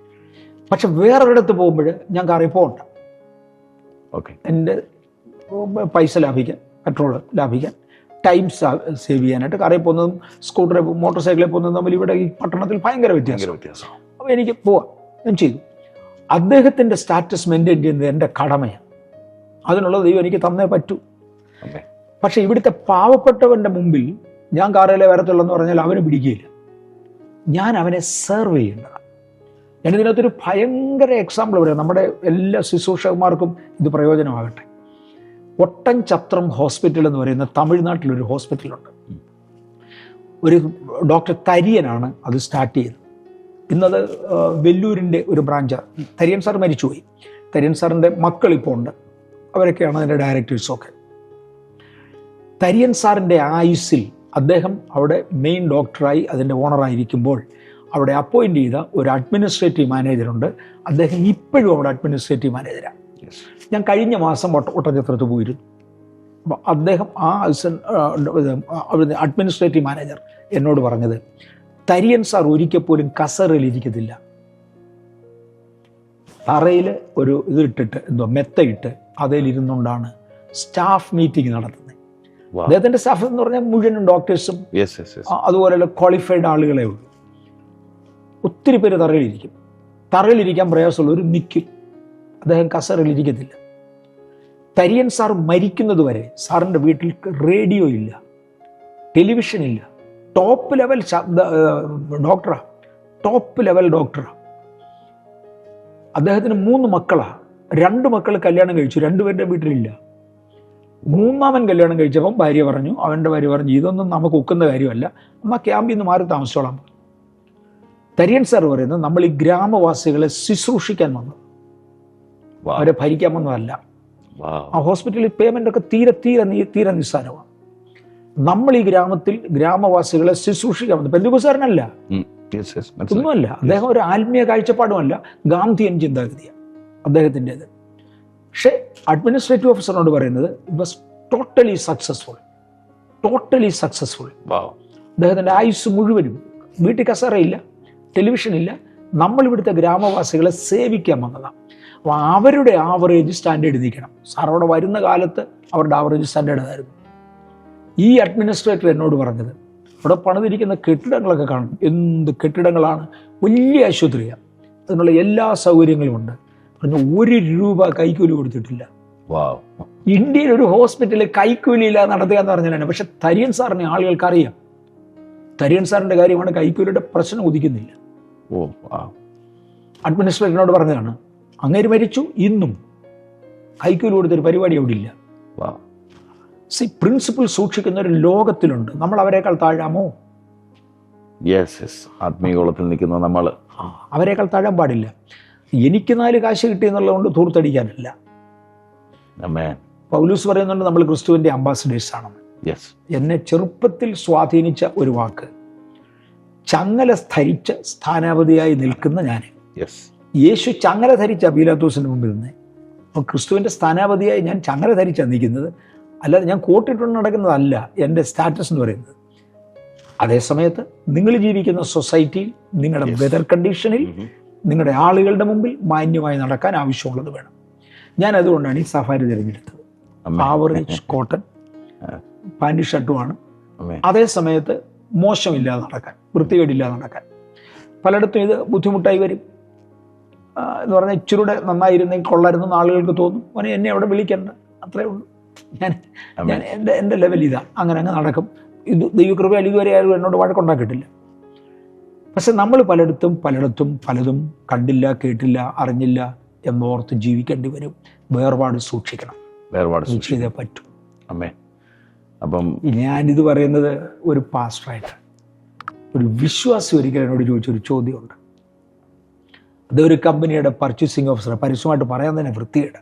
പക്ഷെ വേറൊരിടത്ത് പോകുമ്പോൾ ഞാൻ കാറിൽ പോകണ്ട. എൻ്റെ പൈസ ലാഭിക്കാൻ, പെട്രോൾ ലാഭിക്കാൻ, ടൈം സേവ് ചെയ്യാനായിട്ട് കാറിൽ പോകുന്നതും സ്കൂട്ടറിൽ മോട്ടോർ സൈക്കിളിൽ പോകുന്നതും തമ്മിൽ ഇവിടെ ഈ പട്ടണത്തിൽ ഭയങ്കര വ്യത്യാസം. അപ്പോൾ എനിക്ക് പോവാം, ഞാൻ ചെയ്തു. അദ്ദേഹത്തിൻ്റെ സ്റ്റാറ്റസ് മെയിൻറ്റെയിൻ ചെയ്യുന്നത് എൻ്റെ കടമയാണ്, അതിനുള്ള ദൈവം എനിക്ക് തന്നേ പറ്റൂ. പക്ഷെ ഇവിടുത്തെ പാവപ്പെട്ടവൻ്റെ മുമ്പിൽ ഞാൻ കാറിലെ വരത്തുള്ളൂ എന്ന് പറഞ്ഞാൽ അവന് പിടിക്കുകയില്ല, ഞാൻ അവനെ സെർവ് ചെയ്യേണ്ടതാണ്. ഞാനിതിനകത്തൊരു ഭയങ്കര എക്സാമ്പിൾ പറയാം, നമ്മുടെ എല്ലാ ശുശ്രൂഷകന്മാർക്കും ഇത് പ്രയോജനമാകട്ടെ. ഒട്ടൻചത്രം ഹോസ്പിറ്റൽ എന്ന് പറയുന്ന തമിഴ്നാട്ടിലൊരു ഹോസ്പിറ്റലുണ്ട്. ഒരു ഡോക്ടർ തരിയനാണ് അത് സ്റ്റാർട്ട് ചെയ്തത്. ഇന്നത് വെല്ലൂരിൻ്റെ ഒരു ബ്രാഞ്ചാണ്. തരിയൻ സാർ മരിച്ചുപോയി. തരിയൻ സാറിൻ്റെ മക്കളിപ്പോൾ ഉണ്ട്. അവരൊക്കെയാണ് അതിൻ്റെ ഡയറക്ടേഴ്സൊക്കെ. തരിയൻ സാറിൻ്റെ ആയുസ്സിൽ അദ്ദേഹം അവിടെ മെയിൻ ഡോക്ടറായി അതിൻ്റെ ഓണറായിരിക്കുമ്പോൾ അവിടെ അപ്പോയിൻ്റ് ചെയ്ത ഒരു അഡ്മിനിസ്ട്രേറ്റീവ് മാനേജറുണ്ട്. അദ്ദേഹം ഇപ്പോഴും അവിടെ അഡ്മിനിസ്ട്രേറ്റീവ് മാനേജരാണ്. ഞാൻ കഴിഞ്ഞ മാസം ഒട്ടഞ്ചത്രത്ത് പോയിരുന്നു. അപ്പോൾ അദ്ദേഹം അഡ്മിനിസ്ട്രേറ്റീവ് മാനേജർ എന്നോട് പറഞ്ഞത്, തരിയൻ സാർ ഒരിക്കൽ പോലും കസേരയിൽ ഇരിക്കത്തില്ല. തറയിൽ ഒരു ഇതിട്ടിട്ട് മെത്തയിട്ട് അതിലിരുന്നുകൊണ്ടാണ് സ്റ്റാഫ് മീറ്റിംഗ് നടത്തുന്നത്. അദ്ദേഹത്തിൻ്റെ സ്റ്റാഫ് എന്ന് പറഞ്ഞാൽ മുഴുവനും ഡോക്ടേഴ്സും അതുപോലെയുള്ള ക്വാളിഫൈഡ് ആളുകളെ ഉള്ളൂ. ഒത്തിരി പേര് തറയിലിരിക്കും. തറയിലിരിക്കാൻ പ്രയാസമുള്ള ഒരു നിൽക്കും. അദ്ദേഹം കസേരയിൽ ഇരിക്കത്തില്ല. തരിയൻ സാർ മരിക്കുന്നത് വരെ സാറിൻ്റെ വീട്ടിൽ റേഡിയോ ഇല്ല, ടെലിവിഷൻ ഇല്ല. ടോപ്പ് ലെവൽ ഡോക്ടറാണ്, ടോപ്പ് ലെവൽ ഡോക്ടറാണ്. അദ്ദേഹത്തിന് 3 മക്കളാണ്. 2 മക്കൾ കല്യാണം കഴിച്ചു, 2 പേരുടെ വീട്ടിലില്ല. 3ാമൻ കല്യാണം കഴിച്ചപ്പം അവൻ്റെ ഭാര്യ പറഞ്ഞു, ഇതൊന്നും നമുക്ക് ഒക്കുന്ന കാര്യമല്ല, അമ്മ ക്യാമ്പിൽ നിന്ന് മാറി താമസിച്ചോളാം. തരിയൻ സാർ പറയുന്നത്, നമ്മൾ ഈ ഗ്രാമവാസികളെ ശുശ്രൂഷിക്കാൻ വന്നത്, അവരെ ഭരിക്കാൻ വന്നതല്ല. ആ ഹോസ്പിറ്റലിൽ പേയ്മെൻ്റ് ഒക്കെ തീരെ നിസ്സാരമാണ്. നമ്മൾ ഈ ഗ്രാമവാസികളെ ശുശ്രൂഷിക്കാൻ വന്നത്. പെന്തിക്കോസ്തുകാരനല്ല, ഒന്നുമല്ല. അദ്ദേഹം ഒരു ആത്മീയ കാഴ്ചപ്പാടുമല്ല, ഗാന്ധിയൻ ചിന്താഗതിയാണ് അദ്ദേഹത്തിൻ്റെത്. പക്ഷേ അഡ്മിനിസ്ട്രേറ്റീവ് ഓഫീസറിനോട് പറയുന്നത് ഇറ്റ് വാസ് ടോട്ടലി സക്സസ്ഫുൾ. അദ്ദേഹത്തിൻ്റെ ആയുസ് മുഴുവനും വീട്ടിൽ കസേരയില്ല, ടെലിവിഷൻ ഇല്ല. നമ്മളിവിടുത്തെ ഗ്രാമവാസികളെ സേവിക്കാൻ വന്നതാണ്. അപ്പോൾ അവരുടെ ആവറേജ് സ്റ്റാൻഡേർഡ് നിൽക്കണം. സാർ അവിടെ വരുന്ന കാലത്ത് അവരുടെ ആവറേജ് സ്റ്റാൻഡേർഡ് അതായിരുന്നു. ഈ അഡ്മിനിസ്ട്രേറ്റർ എന്നോട് പറഞ്ഞത്, അവിടെ പണിതിരിക്കുന്ന കെട്ടിടങ്ങളൊക്കെ കാണും, എന്ത് കെട്ടിടങ്ങളാണ്, വലിയ ആശുപത്രിയാണ്, അതിനുള്ള എല്ലാ സൗകര്യങ്ങളും ഉണ്ട്. പറഞ്ഞു 1 രൂപ കൈക്കൂലി കൊടുത്തിട്ടില്ല. ഇന്ത്യയിൽ ഒരു ഹോസ്പിറ്റലിൽ കൈക്കൂലിയില്ല നടത്തുക എന്ന് പറഞ്ഞാലാണ്. പക്ഷെ തരിയൻ സാറിനെ ആളുകൾക്ക് അറിയാം. തരിയൻ സാറിൻ്റെ കാര്യമാണ്, കൈക്കൂലിയുടെ പ്രശ്നം ഉദിക്കുന്നില്ല. അഡ്മിനിസ്ട്രേറ്ററിനോട് പറഞ്ഞതാണ്, അങ്ങേര് മരിച്ചു, ഇന്നും കൈക്കൂലി കൊടുത്തൊരു പരിപാടി അവിടെ ഇല്ല. പ്രിൻസിപ്പിൾ സൂക്ഷിക്കുന്ന ഒരു ലോകത്തിലുണ്ട്. നമ്മൾ അവരെക്കാൾ താഴാമോ? ആത്മീയഗോളത്തിൽ നിൽക്കുന്ന നമ്മൾ അവരെക്കാൾ താഴാൻ പാടില്ല. എനിക്ക് 4 കാശ് കിട്ടിയെന്നുള്ളതുകൊണ്ട് ധൂർത്തടിക്കാനല്ല. പൗലൂസ് പറയുന്നുണ്ട്, നമ്മൾ ക്രിസ്തുവിൻ്റെ അംബാസഡേഴ്സ് ആണെന്ന്. എന്നെ ചെറുപ്പത്തിൽ സ്വാധീനിച്ച ഒരു വാക്ക്, ചങ്ങല ധരിച്ച സ്ഥാനാപതിയായി നിൽക്കുന്ന ഞാൻ. യേശു ചങ്ങല ധരിച്ച പീലാത്തോസിന്റെ മുമ്പിൽ നിന്ന്. അപ്പോൾ ക്രിസ്തുവിൻ്റെ സ്ഥാനാപതിയായി ഞാൻ ചങ്ങല ധരിച്ചാണ് നിൽക്കുന്നത്, അല്ലാതെ ഞാൻ കോട്ടിട്ടുകൊണ്ട് നടക്കുന്നതല്ല എൻ്റെ സ്റ്റാറ്റസ് എന്ന് പറയുന്നത്. അതേസമയത്ത് നിങ്ങൾ ജീവിക്കുന്ന സൊസൈറ്റിയിൽ, നിങ്ങളുടെ വെതർ കണ്ടീഷനിൽ, നിങ്ങളുടെ ആളുകളുടെ മുമ്പിൽ മാന്യമായി നടക്കാൻ ആവശ്യമുള്ളത് വേണം. ഞാൻ അതുകൊണ്ടാണ് ഈ സഫാരി തിരഞ്ഞെടുത്തത്. ആവറേജ് കോട്ടൺ പാൻറ് ഷർട്ടുമാണ്. അതേ സമയത്ത് മോശമില്ലാതെ നടക്കാൻ, വൃത്തികേടില്ലാതെ നടക്കാൻ. പലയിടത്തും ഇത് ബുദ്ധിമുട്ടായി വരും എന്ന് പറഞ്ഞാൽ, ഇച്ചിരൂടെ നന്നായിരുന്നെങ്കിൽ കൊള്ളായിരുന്നു ആളുകൾക്ക് തോന്നും. അവനെ എന്നെ അവിടെ വിളിക്കണ്ട, അത്രേ ഉള്ളൂ. ഞാൻ എൻ്റെ ലെവൽ ഇതാ, അങ്ങനെ നടക്കും. ഇത് ദൈവകൃപയാൽ ഇതുവരെ ആരും എന്നോട് വഴക്കുണ്ടാക്കിയിട്ടില്ല. പക്ഷെ നമ്മൾ പലയിടത്തും പലതും കണ്ടില്ല, കേട്ടില്ല, അറിഞ്ഞില്ല എന്നോർത്ത് ജീവിക്കേണ്ടി വരും. വേർപാട് സൂക്ഷിക്കണം, ചെയ്തേ പറ്റും. അപ്പം ഞാനിത് പറയുന്നത് ഒരു പാസ്റ്ററായിട്ട്, ഒരു വിശ്വാസി ഒരിക്കലും എന്നോട് ചോദിച്ചൊരു ചോദ്യമുണ്ട്. അതൊരു കമ്പനിയുടെ പർച്ചേസിങ് ഓഫീസർ, പരസ്യമായിട്ട് പറയാൻ തന്നെ വൃത്തികേട്.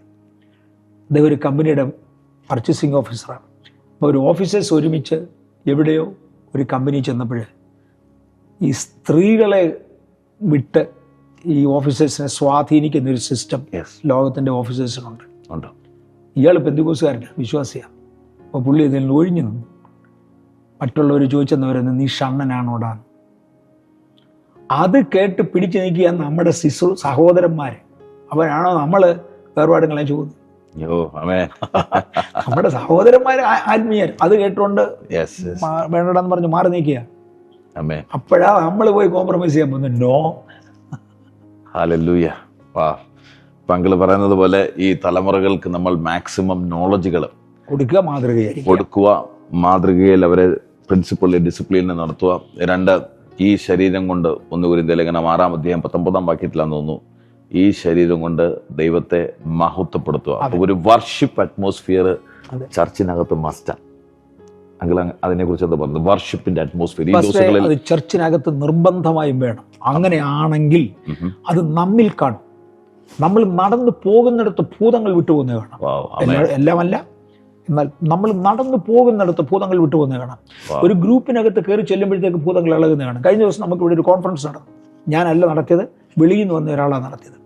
അദ്ദേഹം ഒരു കമ്പനിയുടെ പർച്ചേസിങ് ഓഫീസറാണ്. അപ്പോൾ ഒരു ഓഫീസേഴ്സ് ഒരുമിച്ച് എവിടെയോ ഒരു കമ്പനി ചെന്നപ്പോൾ ഈ സ്ത്രീകളെ വിട്ട് ഈ ഓഫീസേഴ്സിനെ സ്വാധീനിക്കുന്ന ഒരു സിസ്റ്റം ലോകത്തിൻ്റെ ഓഫീസേഴ്സിനുണ്ട്. ഇയാൾ പെന്തിക്കോസ്തുകാരനാണ്, വിശ്വാസിയാണ്. അപ്പോൾ പുള്ളി ഇതിൽ നിന്ന് ഒഴിഞ്ഞു നിന്നു. മറ്റുള്ളവർ ചോദിച്ചെന്നവരെന്ന്, നീ ഷണ്ണനാണോടാ? അത് കേട്ട് പിടിച്ചു നിൽക്കുക നമ്മുടെ സഹോദരന്മാർ. അവരാണോ നമ്മൾ വേർപാടുകളെ ചോദിക്കുന്നത്? നമ്മുടെ സഹോദരന്മാർ ആത്മീയർ. അത് കേട്ടുകൊണ്ട് വേണ്ടടാന്ന് പറഞ്ഞു മാറി നിൽക്കുക. അപ്പോഴാ നമ്മൾ പോയി കോംപ്രമൈസ് ചെയ്യാൻ പോകുന്നത്. നോ. ഹല്ലേലൂയ. പങ്കിള് പറയുന്നത് പോലെ ഈ തലമുറകൾക്ക് നമ്മൾ മാക്സിമം നോളജുകൾ കൊടുക്കുക, മാതൃകയിൽ അവരെ പ്രിൻസിപ്പളിൽ ഡിസിപ്ലിനെ നടത്തുക. 2, ഈ ശരീരം കൊണ്ട് 1 കൊരിന്ത്യർ ലേഖനം 6-ാം അധ്യായം 19-ാം വാക്യത്തിലാന്ന് തോന്നുന്നു, ഈ ശരീരം കൊണ്ട് ദൈവത്തെ മഹത്വപ്പെടുത്തുക. അപ്പോൾ ഒരു വർഷിപ്പ് അറ്റ്മോസ്ഫിയർ ചർച്ചിനകത്ത് മസ്റ്റാണ്. അതിനെ കുറിച്ച് എന്താ പറയുന്നത്? വർഷിപ്പിന്റെ അറ്റ്മോസ്ഫിയർ ഈ ദിവസങ്ങളിൽ ചർച്ചിനകത്ത് നിർബന്ധമായും വേണം. അങ്ങനെയാണെങ്കിൽ അത് നമ്മിൽ കാണും. നമ്മൾ നടന്നു പോകുന്നിടത്ത് ഭൂതങ്ങൾ വിട്ടുപോകുന്നത് കാണാം. എല്ലാമല്ല, എന്നാൽ നമ്മൾ നടന്നു പോകുന്നിടത്ത് ഭൂതങ്ങൾ വിട്ടുപോകുന്നത് കാണാം. ഒരു ഗ്രൂപ്പിനകത്ത് കയറി ചെല്ലുമ്പോഴത്തേക്ക് ഭൂതങ്ങൾ ഇളകുന്നത് കാണാം. കഴിഞ്ഞ ദിവസം നമുക്ക് ഇവിടെ ഒരു കോൺഫറൻസ് നടന്നു. ഞാനല്ല നടത്തിയത്, വെളിയിൽ നിന്ന് വന്ന ഒരാളാണ് നടത്തിയത്.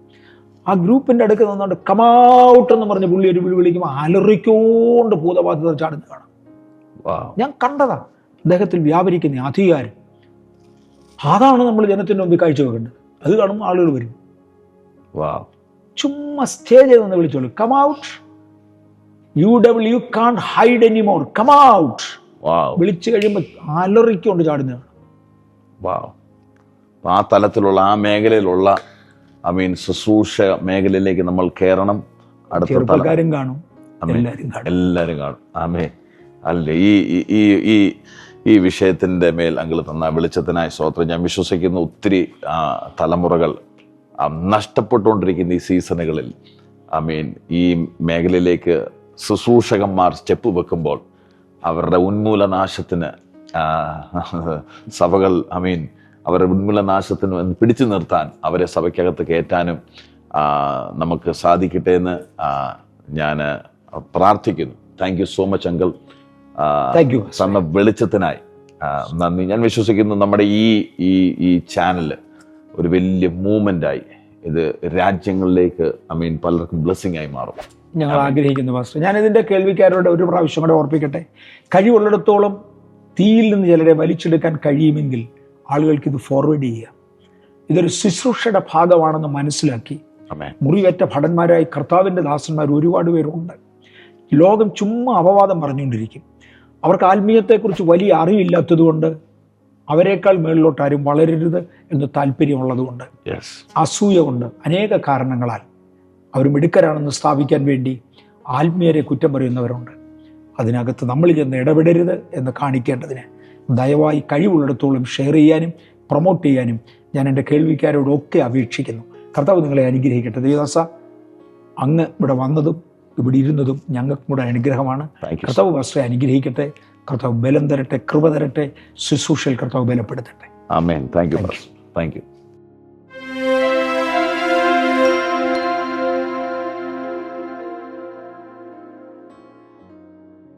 ആ ഗ്രൂപ്പിന്റെ അടുക്ക് നിന്നുകൊണ്ട് കമൗട്ട് എന്ന് പറഞ്ഞ് പുള്ളി ഒരു വിളി വിളിക്കുമ്പോൾ അലറിക്കൊണ്ട് ഭൂതബാധിതർ ചാടുന്നത് കാണാം. ഞാൻ കണ്ടതാ അദ്ദേഹത്തിൽ വ്യാപരിക്കുന്ന അധികാരം. അതാണ് നമ്മൾ ജനത്തിന് മുമ്പിൽ കാഴ്ചവെക്കേണ്ടത്. അത് കാണുമ്പോൾ ആളുകൾ വരും. ചുമ്മാ സ്റ്റേജിൽ നിന്ന് വിളിച്ചോളൂ, come out, you can't hide anymore, come out. വിളിച്ചു കഴിയുമ്പോൾ അലറിക്കൊണ്ട് ചാടുന്നതാണ്. ആ തലത്തിലുള്ള ആ മേഖലയിലുള്ള ശുശ്രൂഷ മേഖലയിലേക്ക് നമ്മൾ കയറണം. ചെറുപ്പക്കാരും കാണും, എല്ലാവരും കാണും. ആമേ. അല്ലേ, ഈ വിഷയത്തിന്റെ മേൽ അങ്കിൾ തന്ന വെളിച്ചത്തിനായി സ്തോത്രം. ഞാൻ വിശ്വസിക്കുന്ന ഒത്തിരി തലമുറകൾ നഷ്ടപ്പെട്ടുകൊണ്ടിരിക്കുന്ന ഈ സീസണുകളിൽ ഈ മേഖലയിലേക്ക് ശുശ്രൂഷകന്മാർ സ്റ്റെപ്പ് വെക്കുമ്പോൾ അവരുടെ ഉന്മൂലനാശത്തിന് സഭകൾ അവരുടെ ഉന്മൂലനാശത്തിന് പിടിച്ചു നിർത്താൻ അവരെ സഭയ്ക്കകത്ത് കയറ്റാനും നമുക്ക് സാധിക്കട്ടെ എന്ന് ഞാൻ പ്രാർത്ഥിക്കുന്നു. Thank you so much uncle. തന്ന വെളിച്ചത്തിനായി നന്ദി. ഞാൻ വിശ്വസിക്കുന്നു നമ്മുടെ ഈ ചാനല് ഒരു വലിയ മൂവ്മെൻ്റായി ഇത് രാജ്യങ്ങളിലേക്ക് പലർക്കും ബ്ലെസ്സിങ് ആയി മാറും ഞങ്ങൾ ആഗ്രഹിക്കുന്നു പാസ്റ്റർ. ഞാനിതിൻ്റെ കേൾവിക്കാരോട് ഒരു പ്രാവശ്യം കൂടെ ഓർപ്പിക്കട്ടെ. കഴിവുള്ളിടത്തോളം തീയിൽ നിന്ന് ചിലരെ വലിച്ചെടുക്കാൻ കഴിയുമെങ്കിൽ ആളുകൾക്ക് ഇത് ഫോർവേഡ് ചെയ്യുക. ഇതൊരു ശുശ്രൂഷയുടെ ഭാഗമാണെന്ന് മനസ്സിലാക്കി മുറിവേറ്റ ഭടന്മാരായി കർത്താവിൻ്റെ ദാസന്മാർ ഒരുപാട് പേരുണ്ട്. ലോകം ചുമ്മാ അപവാദം പറഞ്ഞുകൊണ്ടിരിക്കും. അവർക്ക് ആത്മീയത്തെക്കുറിച്ച് വലിയ അറിവില്ലാത്തതുകൊണ്ട്, അവരെക്കാൾ മേളിലോട്ട് ആരും വളരരുത് എന്ന് താല്പര്യമുള്ളതുകൊണ്ട്, അസൂയ കൊണ്ട്, അനേക കാരണങ്ങളാൽ അവർ മിടുക്കരാണെന്ന് സ്ഥാപിക്കാൻ വേണ്ടി ആത്മീയരെ കുറ്റം പറയുന്നവരുണ്ട്. അതിനകത്ത് നമ്മൾ ചെന്ന് ഇടപെടരുത് എന്ന് കാണിക്കേണ്ടതിന് ദയവായി കഴിവുള്ളിടത്തോളം ഷെയർ ചെയ്യാനും പ്രൊമോട്ട് ചെയ്യാനും ഞാൻ എൻ്റെ കേൾവിക്കാരോടൊക്കെ അപേക്ഷിക്കുന്നു. കർത്താവ് നിങ്ങളെ അനുഗ്രഹിക്കട്ടെ. ദേവദാസ, അങ്ങ് ഇവിടെ വന്നതും ഇവിടെ ഇരുന്നതും ഞങ്ങൾക്കും കൂടെ അനുഗ്രഹമാണ്. കർത്താവ് പാസ്റ്ററെ അനുഗ്രഹിക്കട്ടെ. കർത്താവ് ബലം തരട്ടെ, കൃപ തരട്ടെ, ശുശ്രൂഷയിൽ കർത്താവ് ബലപ്പെടുത്തട്ടെ. ആമേൻ. Thank you.